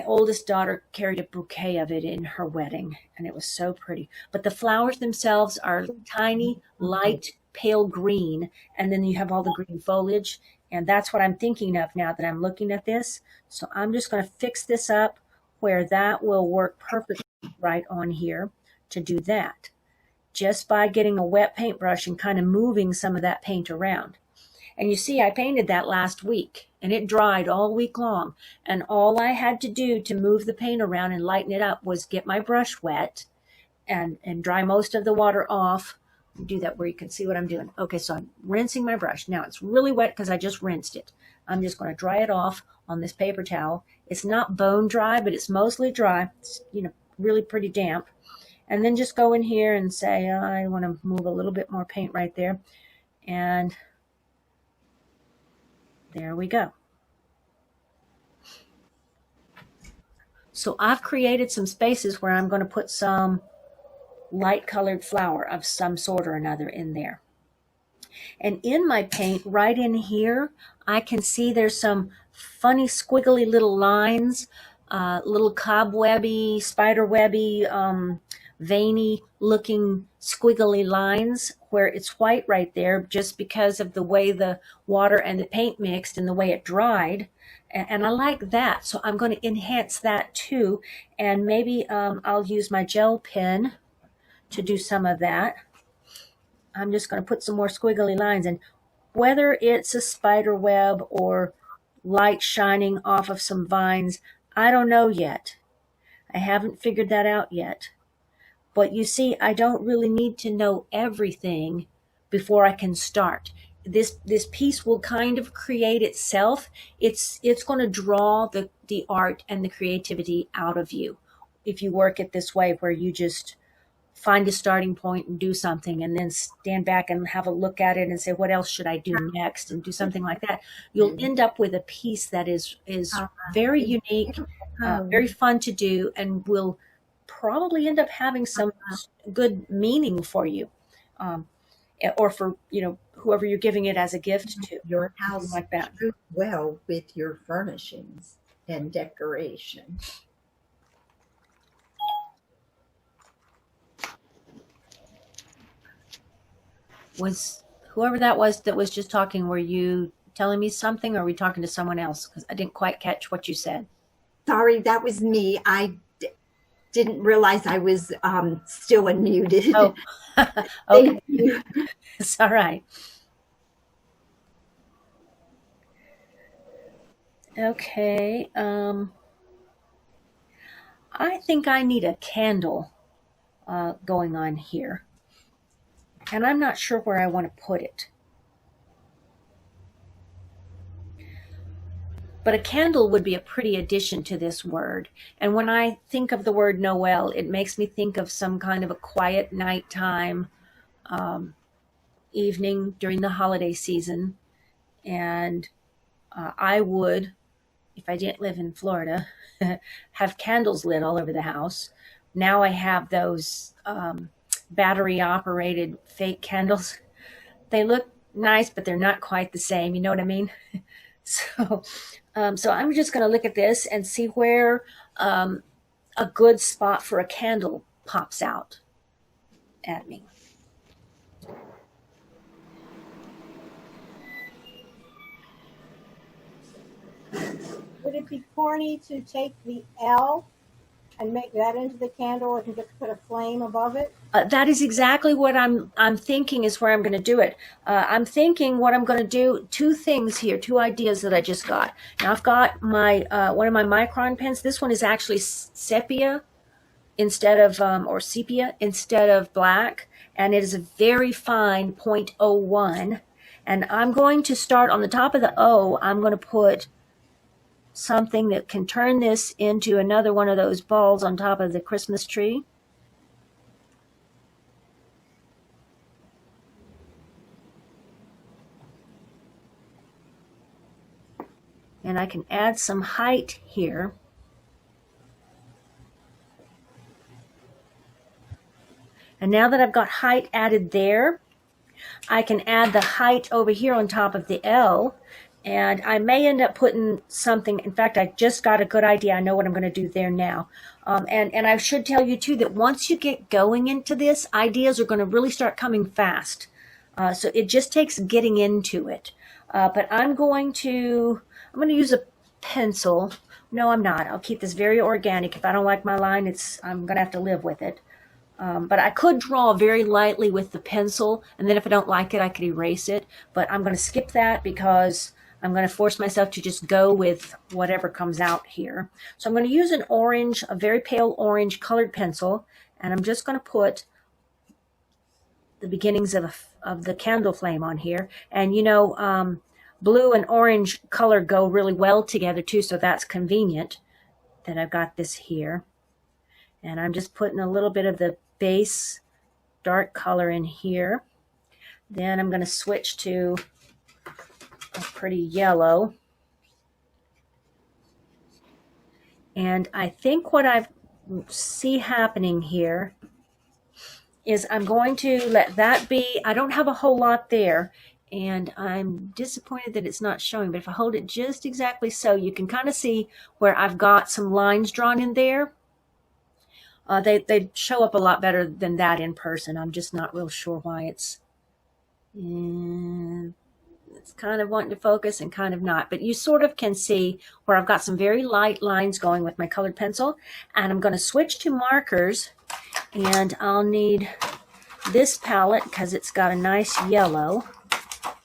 Speaker 1: oldest daughter carried a bouquet of it in her wedding, and it was so pretty. But the flowers themselves are tiny, light, pale green, and then you have all the green foliage, and that's what I'm thinking of now that I'm looking at this. So I'm just going to fix this up where that will work perfectly right on here to do that, just by getting a wet paintbrush and kind of moving some of that paint around. And you see, I painted that last week, and it dried all week long. And all I had to do to move the paint around and lighten it up was get my brush wet and dry most of the water off. Do that where you can see what I'm doing. Okay, so I'm rinsing my brush. Now it's really wet because I just rinsed it. I'm just going to dry it off on this paper towel. It's not bone dry, but it's mostly dry. It's, really pretty damp. And then just go in here and say, I want to move a little bit more paint right there. And there we go. So I've created some spaces where I'm going to put some light colored flower of some sort or another in there. And in my paint, right in here, I can see there's some funny squiggly little lines, little cobwebby, spiderwebby, veiny looking squiggly lines where it's white right there just because of the way the water and the paint mixed and the way it dried. And I like that. So I'm going to enhance that too. And maybe I'll use my gel pen to do some of that. I'm just going to put some more squiggly lines in. Whether it's a spider web or light shining off of some vines, I don't know yet. I haven't figured that out yet. But you see, I don't really need to know everything before I can start. this piece will kind of create itself. It's going to draw the art and the creativity out of you if you work it this way, where you just find a starting point and do something, and then stand back and have a look at it and say, what else should I do next, and do something like that. You'll end up with a piece that is very unique, very fun to do, and will probably end up having some good meaning for you, or for whoever you're giving it as a gift to.
Speaker 10: Your house
Speaker 1: like that.
Speaker 10: Well with your furnishings and decoration.
Speaker 1: Was whoever that was just talking, were you telling me something, or were we talking to someone else? Because I didn't quite catch what you said.
Speaker 10: Sorry, that was me. I didn't realize I was still unmuted.
Speaker 1: Oh, okay. It's all right. Okay. I think I need a candle going on here. And I'm not sure where I want to put it. But a candle would be a pretty addition to this word. And when I think of the word Noel, it makes me think of some kind of a quiet nighttime evening during the holiday season. And I would, if I didn't live in Florida, have candles lit all over the house. Now I have those battery operated fake candles. They look nice, but they're not quite the same. You know what I mean? So I'm just going to look at this and see where a good spot for a candle pops out at me.
Speaker 12: Would it be corny to take the L and make that into the candle, or can just put a flame above it?
Speaker 1: That is exactly what I'm thinking is where I'm going to do it. I'm thinking what I'm going to do, two things here, two ideas that I just got. Now I've got my one of my micron pens. This one is actually sepia instead of, or sepia instead of black. And it is a very fine 0.01. And I'm going to start on the top of the O. I'm going to put something that can turn this into another one of those balls on top of the Christmas tree. And I can add some height here. And now that I've got height added there, I can add the height over here on top of the L. And I may end up putting something, in fact, I just got a good idea. I know what I'm going to do there now. And I should tell you, too, that once you get going into this, ideas are going to really start coming fast. So it just takes getting into it. But I'm going to use a pencil. No, I'm not. I'll keep this very organic. If I don't like my line, I'm going to have to live with it. But I could draw very lightly with the pencil, and then if I don't like it, I could erase it. But I'm going to skip that because I'm going to force myself to just go with whatever comes out here. So I'm going to use an orange, a very pale orange colored pencil, and I'm just going to put the beginnings of the candle flame on here. And blue and orange color go really well together too, so that's convenient that I've got this here. And I'm just putting a little bit of the base dark color in here. Then I'm going to switch to a pretty yellow. And I think what I see happening here is I'm going to let that be. I don't have a whole lot there, and I'm disappointed that it's not showing, but if I hold it just exactly so, you can kind of see where I've got some lines drawn in there. They show up a lot better than that in person. I'm just not real sure why it's kind of wanting to focus and kind of not. But you sort of can see where I've got some very light lines going with my colored pencil. And I'm going to switch to markers. And I'll need this palette because it's got a nice yellow,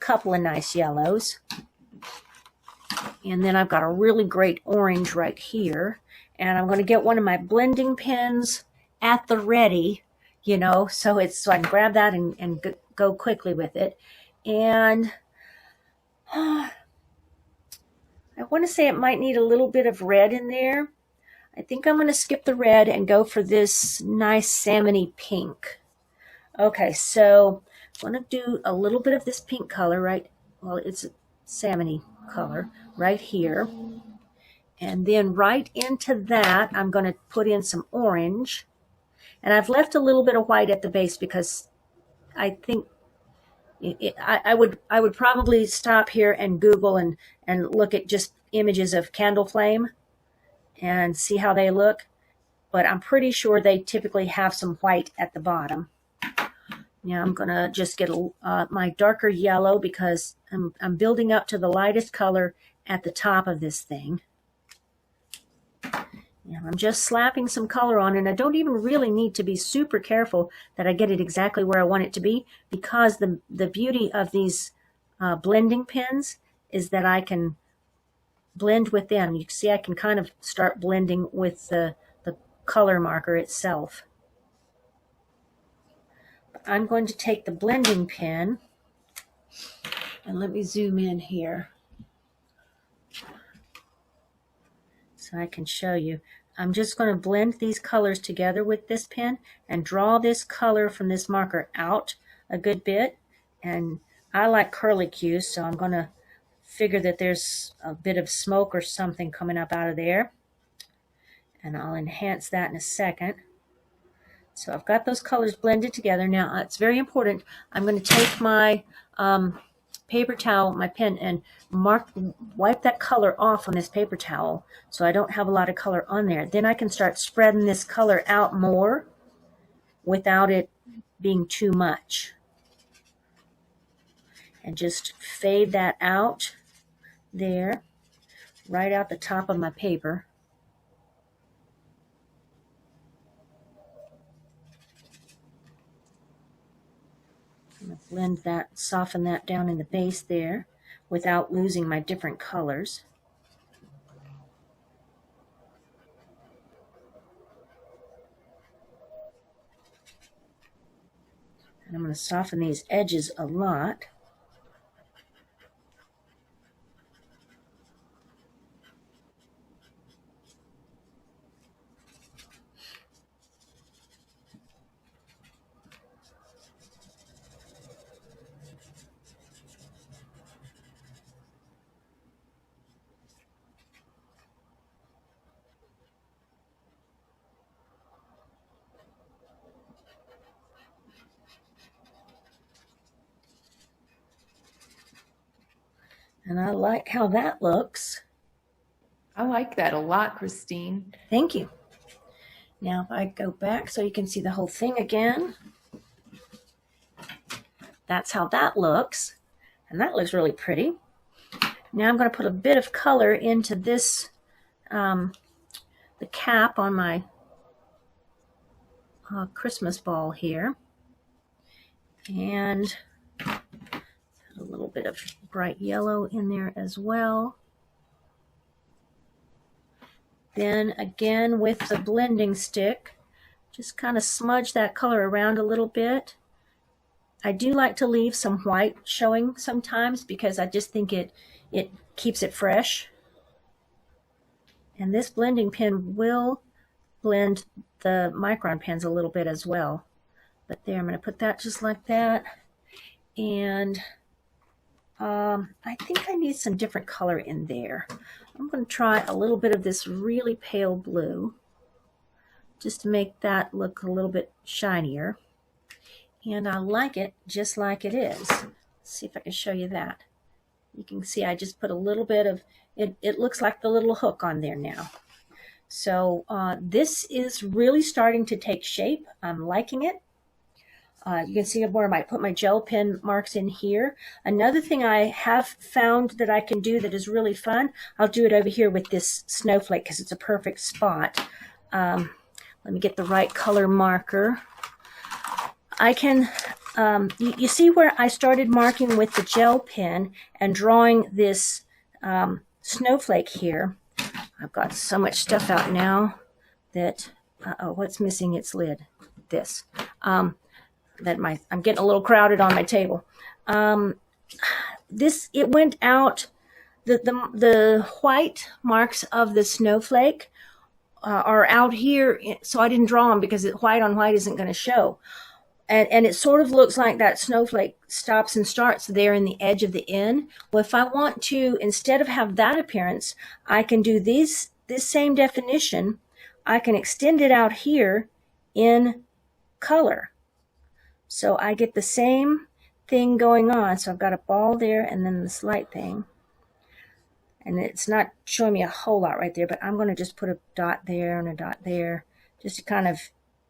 Speaker 1: couple of nice yellows. And then I've got a really great orange right here. And I'm going to get one of my blending pens at the ready, so I can grab that and go quickly with it. And I want to say it might need a little bit of red in there. I think I'm going to skip the red and go for this nice salmony pink. Okay, so I'm going to do a little bit of this pink color, right? Well, it's a salmony color right here. And then right into that, I'm going to put in some orange. And I've left a little bit of white at the base because I think I would probably stop here and Google and look at just images of candle flame and see how they look. But I'm pretty sure they typically have some white at the bottom. Now I'm going to just get my darker yellow because I'm building up to the lightest color at the top of this thing. And I'm just slapping some color on, and I don't even really need to be super careful that I get it exactly where I want it to be, because the beauty of these blending pens is that I can blend with them. You can see I can kind of start blending with the color marker itself. I'm going to take the blending pen, and let me zoom in here so I can show you. I'm just going to blend these colors together with this pen and draw this color from this marker out a good bit. And I like curlicues, so I'm going to figure that there's a bit of smoke or something coming up out of there. And I'll enhance that in a second. So I've got those colors blended together. Now, it's very important. I'm going to take my paper towel, my pen, and wipe that color off on this paper towel so I don't have a lot of color on there. Then I can start spreading this color out more without it being too much. And just fade that out there, right out the top of my paper. I'm going to blend that, soften that down in the base there without losing my different colors. And I'm going to soften these edges a lot. And I like how that looks.
Speaker 2: I like that a lot, Christine.
Speaker 1: Thank you. Now if I go back so you can see the whole thing again. That's how that looks. And that looks really pretty. Now I'm going to put a bit of color into this, the cap on my Christmas ball here. And a little bit of bright yellow in there as well. Then again with the blending stick, just kind of smudge that color around a little bit. I do like to leave some white showing sometimes because I just think it keeps it fresh. And this blending pen will blend the micron pens a little bit as well. But there, I'm going to put that just like that. And I think I need some different color in there. I'm going to try a little bit of this really pale blue just to make that look a little bit shinier. And I like it just like it is. Let's see if I can show you that. You can see I just put a little bit of, it looks like the little hook on there now. So this is really starting to take shape. I'm liking it. You can see where I might put my gel pen marks in here. Another thing I have found that I can do that is really fun, I'll do it over here with this snowflake because it's a perfect spot. Let me get the right color marker. I can, you see where I started marking with the gel pen and drawing this snowflake here. I've got so much stuff out now that, oh, what's missing its lid? This. I'm getting a little crowded on my table. it went out, the white marks of the snowflake are out here, so I didn't draw them because white on white isn't going to show. And it sort of looks like that snowflake stops and starts there in the edge of the N. Well, if I want to, instead of have that appearance, I can do this same definition. I can extend it out here in color. So I get the same thing going on. So I've got a ball there and then this light thing. And it's not showing me a whole lot right there, but I'm going to just put a dot there and a dot there just to kind of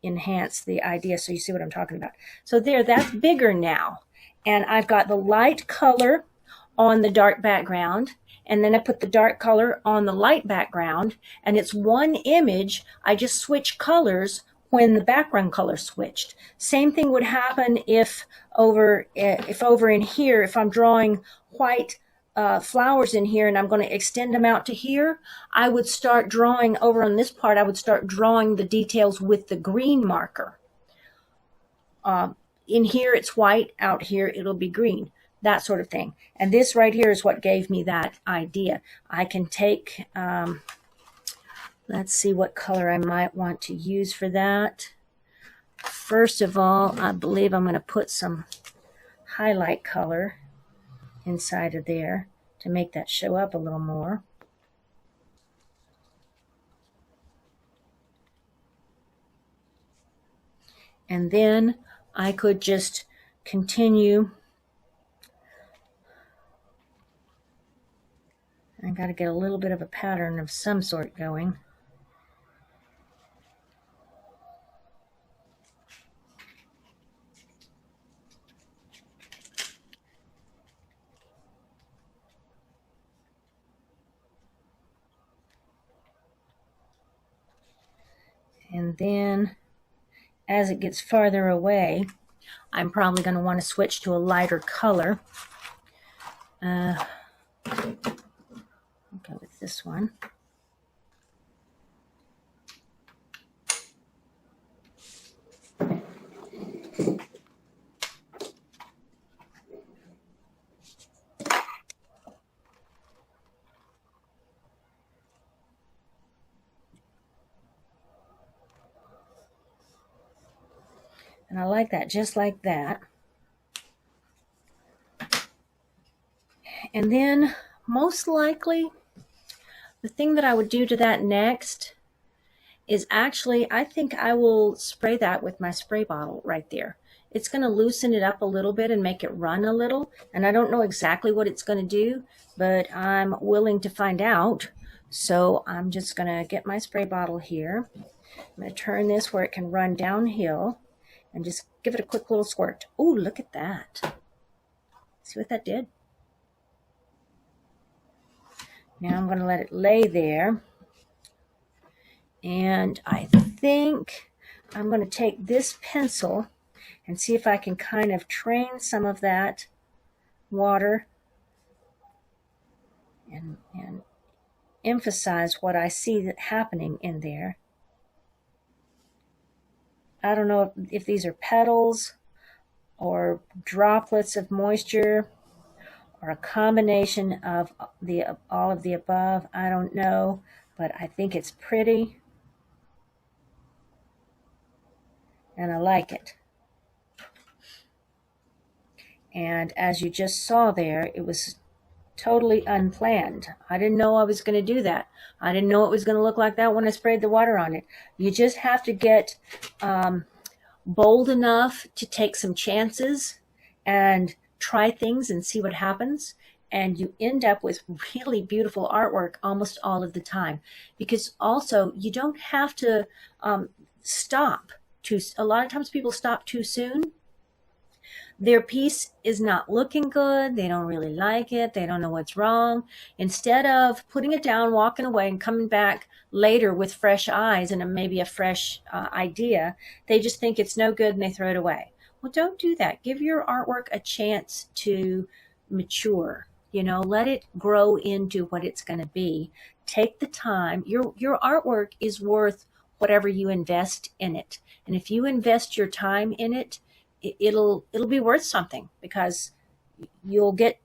Speaker 1: enhance the idea so you see what I'm talking about. So there, that's bigger now. And I've got the light color on the dark background, and then I put the dark color on the light background, and it's one image. I just switch colors when the background color switched. Same thing would happen if over in here, if I'm drawing white flowers in here and I'm going to extend them out to here, I would start drawing over on this part. I would start drawing the details with the green marker. In here it's white, out here it'll be green, that sort of thing. And this right here is what gave me that idea. I can take, let's see what color I might want to use for that. First of all, I believe I'm going to put some highlight color inside of there to make that show up a little more. And then I could just continue. I got to get a little bit of a pattern of some sort going. And then as it gets farther away, I'm probably going to want to switch to a lighter color. I'll go with this one. And I like that, just like that. And then most likely, the thing that I would do to that next is actually, I think I will spray that with my spray bottle right there. It's going to loosen it up a little bit and make it run a little. And I don't know exactly what it's going to do, but I'm willing to find out. So I'm just going to get my spray bottle here. I'm going to turn this where it can run downhill and just give it a quick little squirt. Oh, look at that. See what that did? Now I'm going to let it lay there. And I think I'm going to take this pencil and see if I can kind of train some of that water and emphasize what I see that happening in there. I don't know if these are petals or droplets of moisture or a combination of all of the above. I don't know, but I think it's pretty and I like it. And as you just saw there, it was totally unplanned. I didn't know I was going to do that. I didn't know it was going to look like that when I sprayed the water on it. You just have to get bold enough to take some chances and try things and see what happens. And you end up with really beautiful artwork almost all of the time. Because also, you don't have to stop. A lot of times people stop too soon. Their piece is not looking good. They don't really like it. They don't know what's wrong. Instead of putting it down, walking away, and coming back later with fresh eyes and maybe a fresh idea, they just think it's no good and they throw it away. Well, don't do that. Give your artwork a chance to mature. You know, let it grow into what it's going to be. Take the time. Your artwork is worth whatever you invest in it. And if you invest your time in it, it'll be worth something because you'll get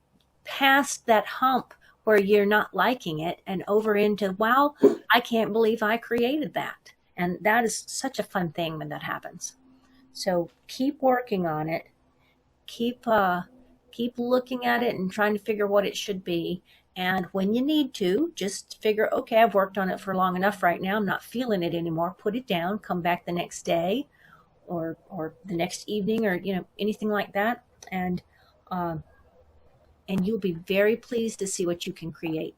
Speaker 1: past that hump where you're not liking it and over into, wow, I can't believe I created that. And that is such a fun thing when that happens. So keep working on it. Keep looking at it and trying to figure what it should be. And when you need to, just figure, okay, I've worked on it for long enough right now. I'm not feeling it anymore. Put it down, come back the next day or the next evening, or, you know, anything like that. And you'll be very pleased to see what you can create.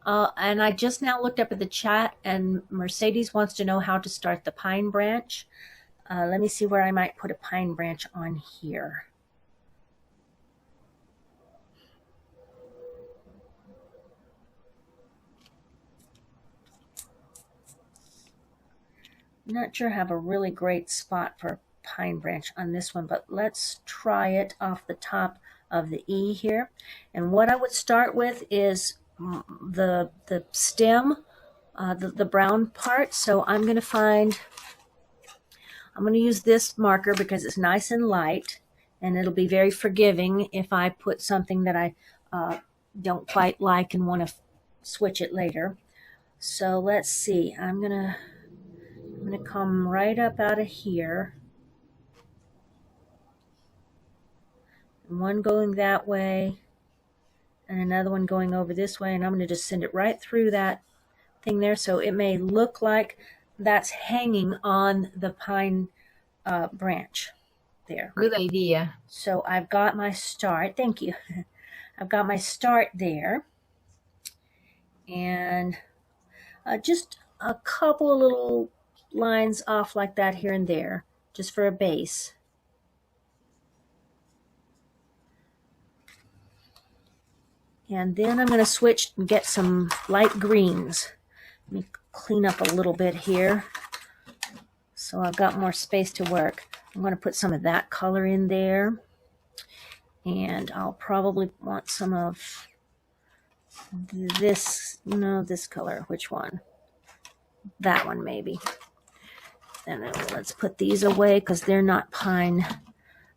Speaker 1: And I just now looked up at the chat, and Mercedes wants to know how to start the pine branch. Let me see where I might put a pine branch on here. I'm not sure I have a really great spot for a pine branch on this one, but let's try it off the top of the E here. And what I would start with is the stem, the brown part. So I'm going to use this marker because it's nice and light, and it'll be very forgiving if I put something that I don't quite like and want to switch it later. So let's see. I'm gonna come right up out of here. One going that way and another one going over this way, and I'm going to just send it right through that thing there. So it may look like that's hanging on the pine branch there.
Speaker 3: Good idea.
Speaker 1: So I've got my start. Thank you. I've got my start there. And just a couple of little lines off like that here and there, just for a base. And then I'm going to switch and get some light greens. Let me clean up a little bit here so I've got more space to work. I'm going to put some of that color in there. And I'll probably want some of this, no, this color. Which one? That one maybe. And then let's put these away because they're not pine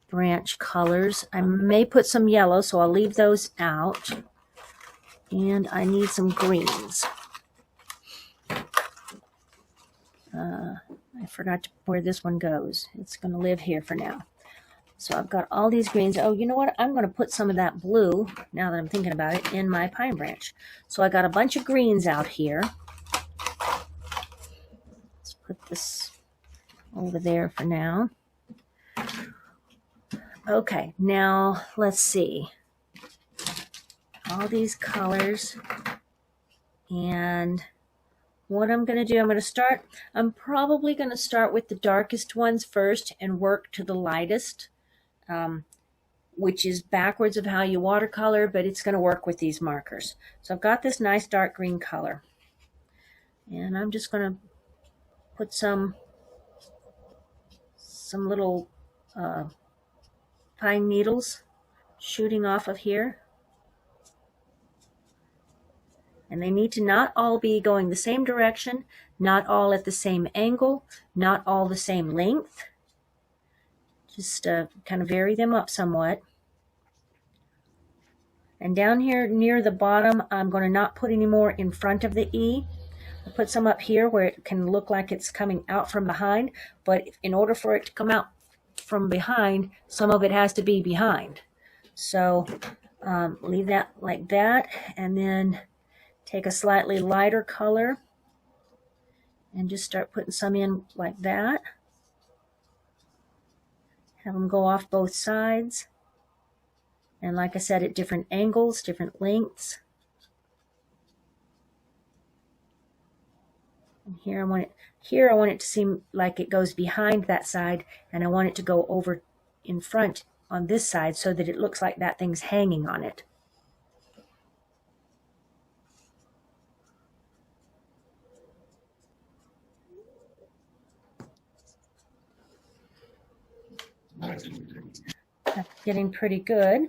Speaker 1: branch colors. I may put some yellow, so I'll leave those out. And I need some greens. I forgot where this one goes. It's going to live here for now. So I've got all these greens. Oh, you know what? I'm going to put some of that blue, now that I'm thinking about it, in my pine branch. So I got a bunch of greens out here. Let's put this over there for now. Okay, now let's see. All these colors. And what I'm going to do, I'm probably going to start with the darkest ones first and work to the lightest, which is backwards of how you watercolor, but it's going to work with these markers. So I've got this nice dark green color. And I'm just going to put some little pine needles shooting off of here. And they need to not all be going the same direction, not all at the same angle, not all the same length. Just kind of vary them up somewhat. And down here near the bottom, I'm going to not put any more in front of the E. I'll put some up here where it can look like it's coming out from behind, but in order for it to come out from behind, some of it has to be behind. So leave that like that, and then take a slightly lighter color and just start putting some in like that. Have them go off both sides. And like I said, at different angles, different lengths. And here I want it to seem like it goes behind that side, and I want it to go over in front on this side so that it looks like that thing's hanging on it. That's getting pretty good.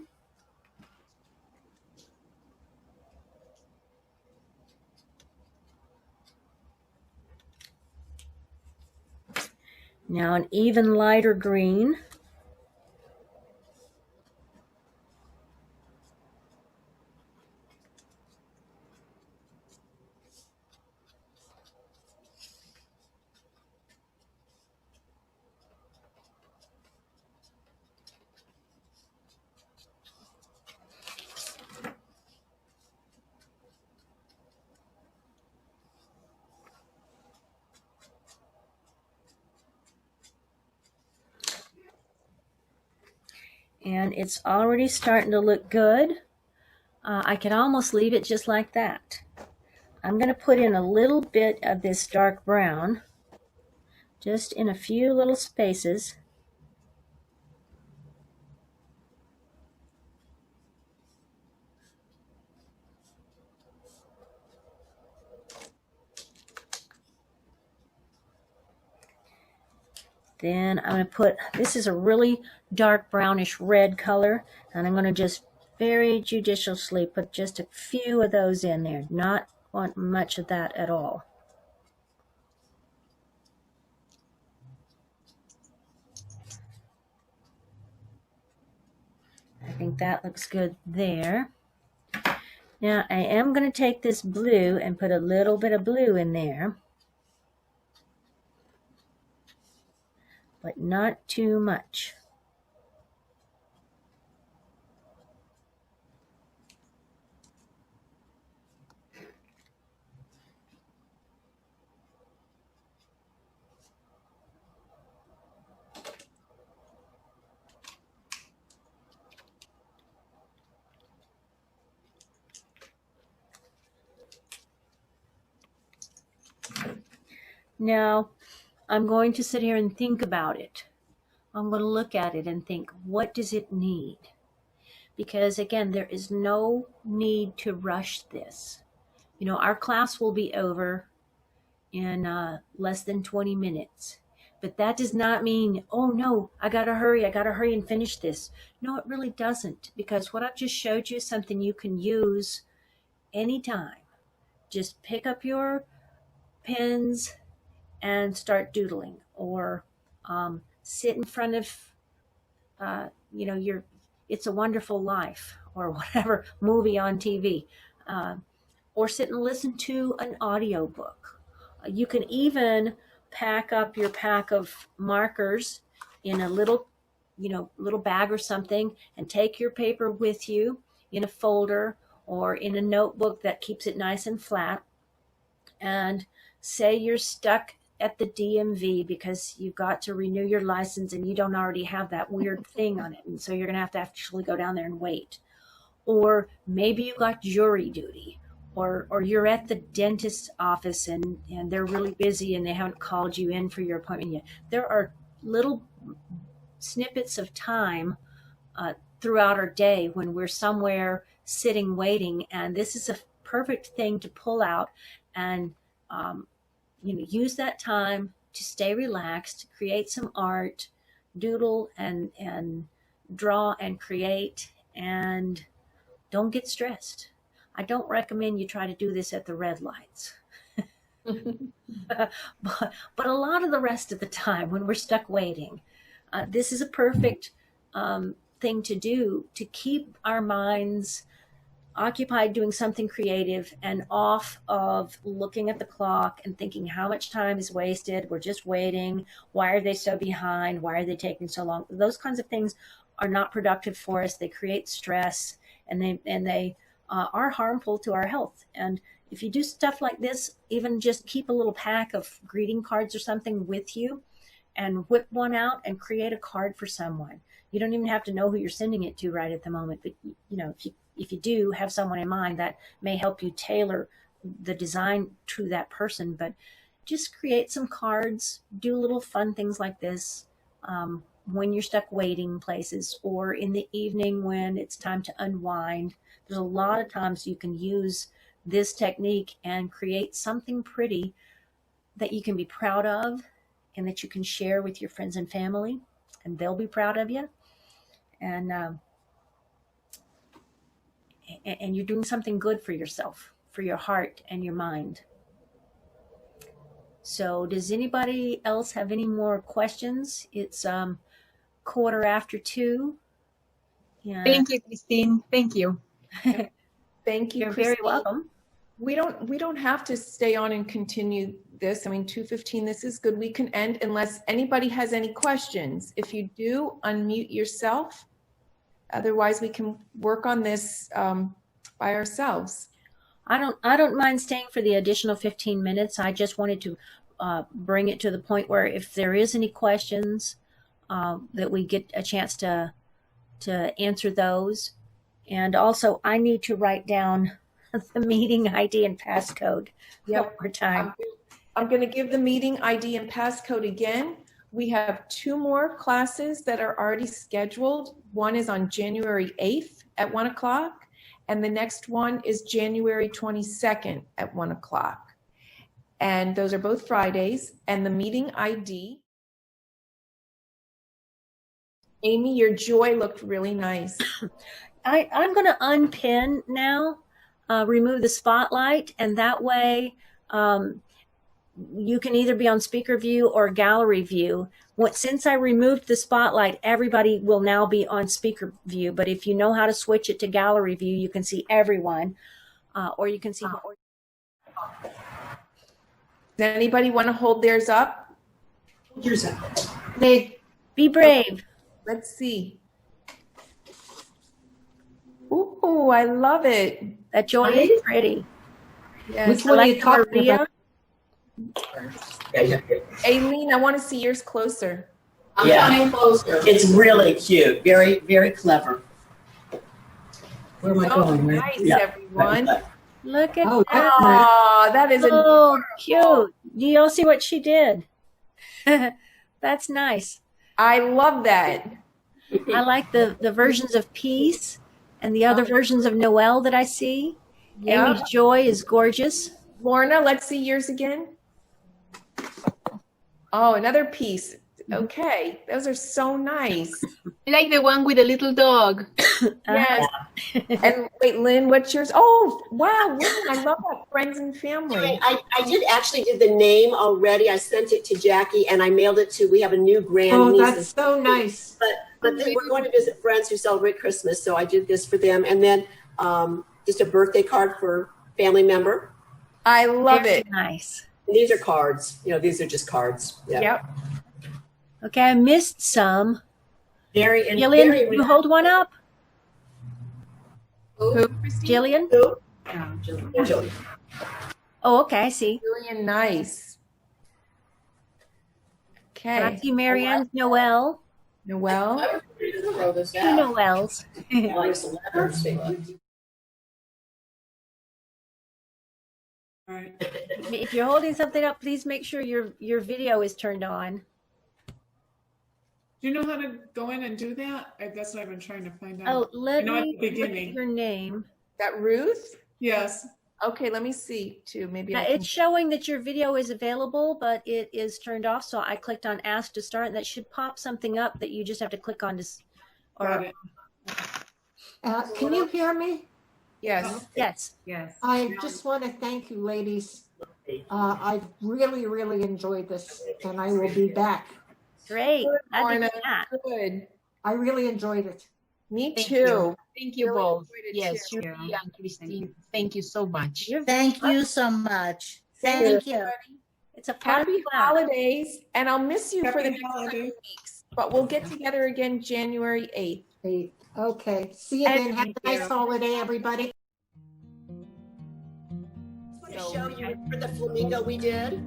Speaker 1: Now an even lighter green. And it's already starting to look good. I can almost leave it just like that. I'm going to put in a little bit of this dark brown, just in a few little spaces. Then I'm going to put, this is a really dark brownish red color, and I'm going to just very judiciously put just a few of those in there. Not want much of that at all. I think that looks good there. Now I am going to take this blue and put a little bit of blue in there, but not too much. Now, I'm going to sit here and think about it. I'm going to look at it and think, what does it need? Because again, there is no need to rush this. You know, our class will be over in less than 20 minutes. But that does not mean, oh no, I gotta hurry and finish this. No, it really doesn't, because what I've just showed you is something you can use anytime. Just pick up your pens and start doodling, or sit in front of, you know, your It's a Wonderful Life or whatever movie on TV, or sit and listen to an audiobook. You can even pack up your pack of markers in a little, little bag or something, and take your paper with you in a folder or in a notebook that keeps it nice and flat. And say you're stuck at the DMV because you've got to renew your license and you don't already have that weird thing on it, and so you're going to have to actually go down there and wait. Or maybe you got jury duty, or you're at the dentist's office and they're really busy and they haven't called you in for your appointment yet. There are little snippets of time throughout our day when we're somewhere sitting waiting, and this is a perfect thing to pull out and use that time to stay relaxed, create some art, doodle and draw and create, and don't get stressed. I don't recommend you try to do this at the red lights. but a lot of the rest of the time when we're stuck waiting, this is a perfect thing to do to keep our minds occupied doing something creative and off of looking at the clock and thinking how much time is wasted. We're just waiting. Why are they so behind? Why are they taking so long? Those kinds of things are not productive for us. They create stress, and they are harmful to our health. And if you do stuff like this, even just keep a little pack of greeting cards or something with you and whip one out and create a card for someone. You don't even have to know who you're sending it to right at the moment, but if you do have someone in mind, that may help you tailor the design to that person. But just create some cards, do little fun things like this when you're stuck waiting places, or in the evening when it's time to unwind. There's a lot of times you can use this technique and create something pretty that you can be proud of and that you can share with your friends and family, and they'll be proud of you. And you're doing something good for yourself, for your heart and your mind. So does anybody else have any more questions? It's 2:15. Yeah.
Speaker 6: Thank you, Christine. Thank you.
Speaker 2: Thank you.
Speaker 1: You're
Speaker 2: Christine.
Speaker 1: very welcome.
Speaker 2: We don't have to stay on and continue this. I mean, 2:15, this is good. We can end unless anybody has any questions. If you do, unmute yourself. Otherwise, we can work on this by ourselves.
Speaker 1: I don't mind staying for the additional 15 minutes. I just wanted to bring it to the point where if there is any questions, that we get a chance to to answer those. And also, I need to write down the meeting ID and passcode one more time.
Speaker 2: I'm going to give the meeting ID and passcode again. We have 2 more classes that are already scheduled. One is on January 8th at 1 o'clock, and the next one is January 22nd at 1 o'clock. And those are both Fridays. And the meeting ID, Amy, your joy looked really nice.
Speaker 1: I'm going to unpin now, remove the spotlight, and that way you can either be on speaker view or gallery view. Since I removed the spotlight, everybody will now be on speaker view. But if you know how to switch it to gallery view, you can see everyone, or you can see.
Speaker 2: Does anybody want to hold theirs up?
Speaker 4: Yours up.
Speaker 1: Be brave.
Speaker 2: Let's see. Ooh, I love it.
Speaker 1: That joy is pretty.
Speaker 2: Yes.
Speaker 1: Which one are you talking about?
Speaker 2: Aileen, I want to see yours closer.
Speaker 4: I'm coming closer. It's really cute. Very, very clever. Where am I going?
Speaker 2: Nice, everyone.
Speaker 1: Look at
Speaker 2: that.
Speaker 1: that.
Speaker 2: Oh, that is
Speaker 1: adorable. Cute. Do you all see what she did? That's nice.
Speaker 2: I love that.
Speaker 1: I like the versions of Peace and the other versions of Noel that I see.
Speaker 2: Yep.
Speaker 1: Amy's Joy is gorgeous.
Speaker 2: Lorna, let's see yours again. Oh, another piece. Okay, those are so nice.
Speaker 6: I like the one with the little dog.
Speaker 2: Yes. And wait, Lynn, what's yours? Oh, wow, Lynn, I love that. Friends and family.
Speaker 4: I actually did the name already. I sent it to Jackie and I mailed it to, we have a new grand niece.
Speaker 7: That's so nice.
Speaker 4: But then we're going to visit friends who celebrate Christmas, so I did this for them. And then just a birthday card for family member.
Speaker 2: I love it.
Speaker 1: Nice.
Speaker 4: And these are cards. You know, these are just cards. Yeah.
Speaker 2: Yep.
Speaker 1: Okay, I missed some.
Speaker 4: Jillian,
Speaker 1: you hold one up?
Speaker 2: Who?
Speaker 1: Jillian?
Speaker 4: Who? Jillian.
Speaker 1: Oh, okay, I see.
Speaker 2: Jillian, nice. Okay.
Speaker 1: I see Marianne's Noel.
Speaker 2: Noel.
Speaker 1: Two Noels.
Speaker 7: All right.
Speaker 1: If you're holding something up, please make sure your video is turned on.
Speaker 7: Do you know how to go in and do that? That's what I've been trying to find out.
Speaker 1: Oh, let
Speaker 7: at
Speaker 1: me
Speaker 7: the
Speaker 1: look
Speaker 7: beginning.
Speaker 1: at your name.
Speaker 2: That Ruth?
Speaker 7: Yes.
Speaker 2: Okay, let me see too. Maybe
Speaker 1: It's showing that your video is available, but it is turned off. So I clicked on Ask to Start, and that should pop something up that you just have to click on to.
Speaker 7: Got it.
Speaker 13: Can you hear me?
Speaker 2: Yes.
Speaker 1: Yes.
Speaker 9: Yes.
Speaker 13: I just want to thank you, ladies. I've really, really enjoyed this, and I will be back.
Speaker 1: Great.
Speaker 2: Good.
Speaker 13: I really enjoyed it.
Speaker 2: Me too.
Speaker 6: Thank you
Speaker 2: Really
Speaker 6: both.
Speaker 2: enjoyed it
Speaker 6: Yes,
Speaker 2: too.
Speaker 6: Julie and Christine. Thank you so much.
Speaker 14: Thank you so much. Thank you.
Speaker 1: It's a
Speaker 2: Happy holidays, and I'll miss you for the
Speaker 7: Happy
Speaker 2: next
Speaker 7: holidays.
Speaker 2: 2 weeks. But we'll get together again January 8th.
Speaker 13: Okay. See you then. Have a nice holiday, everybody.
Speaker 4: I want to show you for the flamingo we did.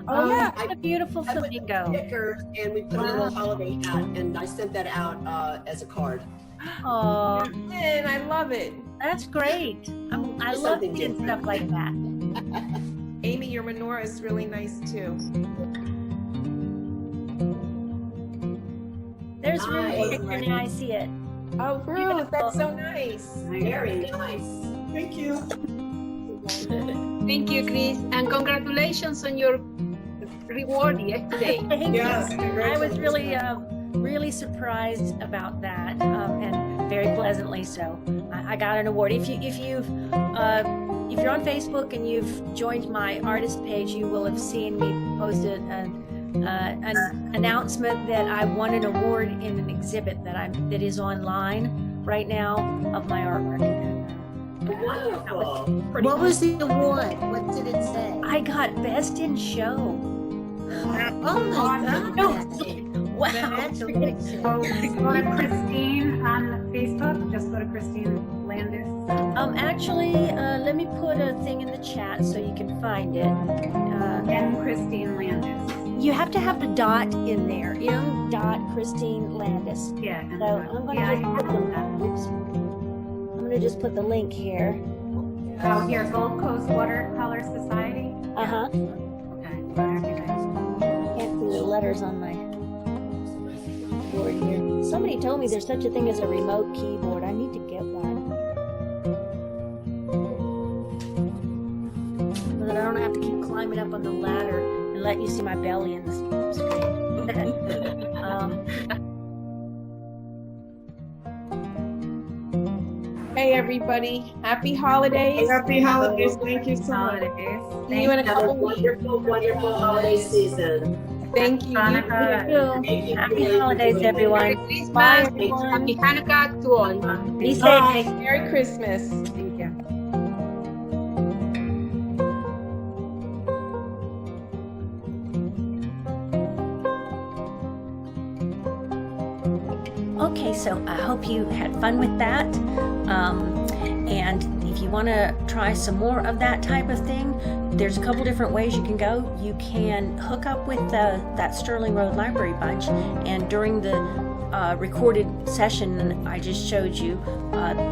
Speaker 1: Oh, yeah. What a beautiful
Speaker 4: I put
Speaker 1: flamingo.
Speaker 4: stickers and we put a little holiday hat, and I sent that out as a card.
Speaker 1: Oh,
Speaker 2: And I love it.
Speaker 1: that's great. I
Speaker 4: Just
Speaker 1: love
Speaker 4: something
Speaker 1: seeing
Speaker 4: different.
Speaker 1: stuff like that.
Speaker 2: Amy, your menorah is really nice too.
Speaker 1: There's Ruth's
Speaker 4: Nice.
Speaker 1: picture now. I see it.
Speaker 2: Oh, Ruth, that's so nice.
Speaker 4: Very nice.
Speaker 7: Thank you.
Speaker 6: Thank you, Chris. And congratulations on your reward yesterday.
Speaker 1: Thank
Speaker 7: Yes.
Speaker 1: you. I was really surprised about that, and very pleasantly so. I got an award. If you're on Facebook and you've joined my artist page, you will have seen me posted an announcement that I won an award in an exhibit that is online right now of my artwork.
Speaker 4: Wonderful.
Speaker 14: What was the award? What did it say?
Speaker 1: I got Best in Show.
Speaker 14: Oh my God.
Speaker 1: Wow.
Speaker 14: Congratulations.
Speaker 9: Go to Christine on Facebook. Just go to Christine Landis.
Speaker 1: Actually, let me put a thing in the chat so you can find it.
Speaker 9: And Christine Landis.
Speaker 1: You have to have the dot in there. M. Christine Landis.
Speaker 9: Yeah.
Speaker 1: So I'm going to just put the link here.
Speaker 9: Oh, here, Gold Coast Watercolor Society.
Speaker 1: Uh-huh.
Speaker 9: Okay.
Speaker 1: Can't see the letters on my board here. Somebody told me there's such a thing as a remote keyboard. I need to get one. So that I don't have to keep climbing up on the ladder and let you see my belly in the screen.
Speaker 2: Hey everybody, happy holidays.
Speaker 7: Happy holidays. Thank you so much.
Speaker 2: See you in a couple weeks.
Speaker 4: Wonderful holiday season.
Speaker 2: Thank you. You too.
Speaker 1: Happy holidays, everyone.
Speaker 6: Merry Christmas. Happy Hanukkah to all.
Speaker 1: Be safe.
Speaker 2: Bye. Merry Christmas.
Speaker 9: Thank you.
Speaker 1: Okay, so I hope you had fun with that. And if you want to try some more of that type of thing, there's a couple different ways you can go. You can hook up with that Stirling Road Library bunch, and during the recorded session I just showed you,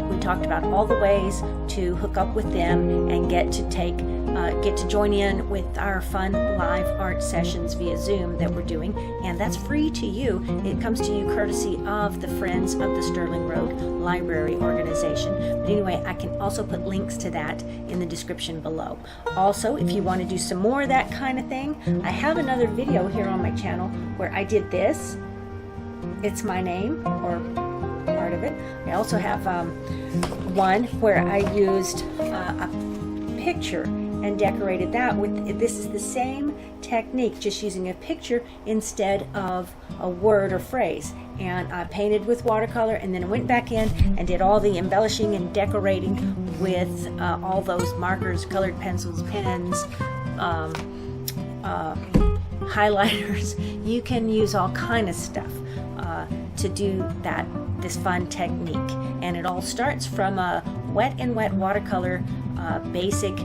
Speaker 1: we talked about all the ways to hook up with them and get to join in with our fun live art sessions via Zoom that we're doing, and that's free to you. It comes to you courtesy of the Friends of the Stirling Road Library organization. But anyway, I can also put links to that in the description below. Also, if you want to do some more of that kind of thing, I have another video here on my channel where I did this. It's my name, or part of it. I also have one where I used a picture and decorated that with, this is the same technique, just using a picture instead of a word or phrase. And I painted with watercolor, and then I went back in and did all the embellishing and decorating with all those markers, colored pencils, pens, highlighters. You can use all kind of stuff to do this fun technique. And it all starts from a wet and wet watercolor basic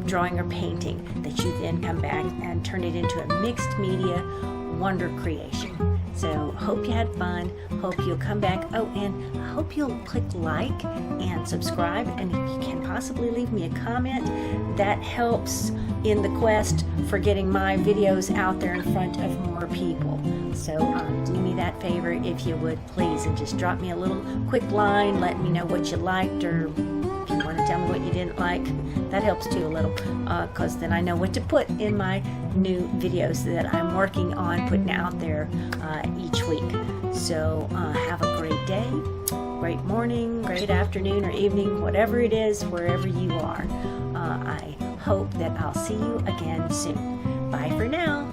Speaker 1: drawing or painting that you then come back and turn it into a mixed media wonder creation. So hope you had fun, hope you'll come back. Oh, and I hope you'll click like and subscribe, and if you can possibly leave me a comment. That helps in the quest for getting my videos out there in front of more people. So do me that favor if you would, please, and just drop me a little quick line, let me know what you liked, or if you want to tell me what you didn't like. That helps too a little, because then I know what to put in my new videos that I'm working on putting out there each week. So have a great day, great morning, great afternoon or evening, whatever it is, wherever you are. I hope that I'll see you again soon. Bye for now.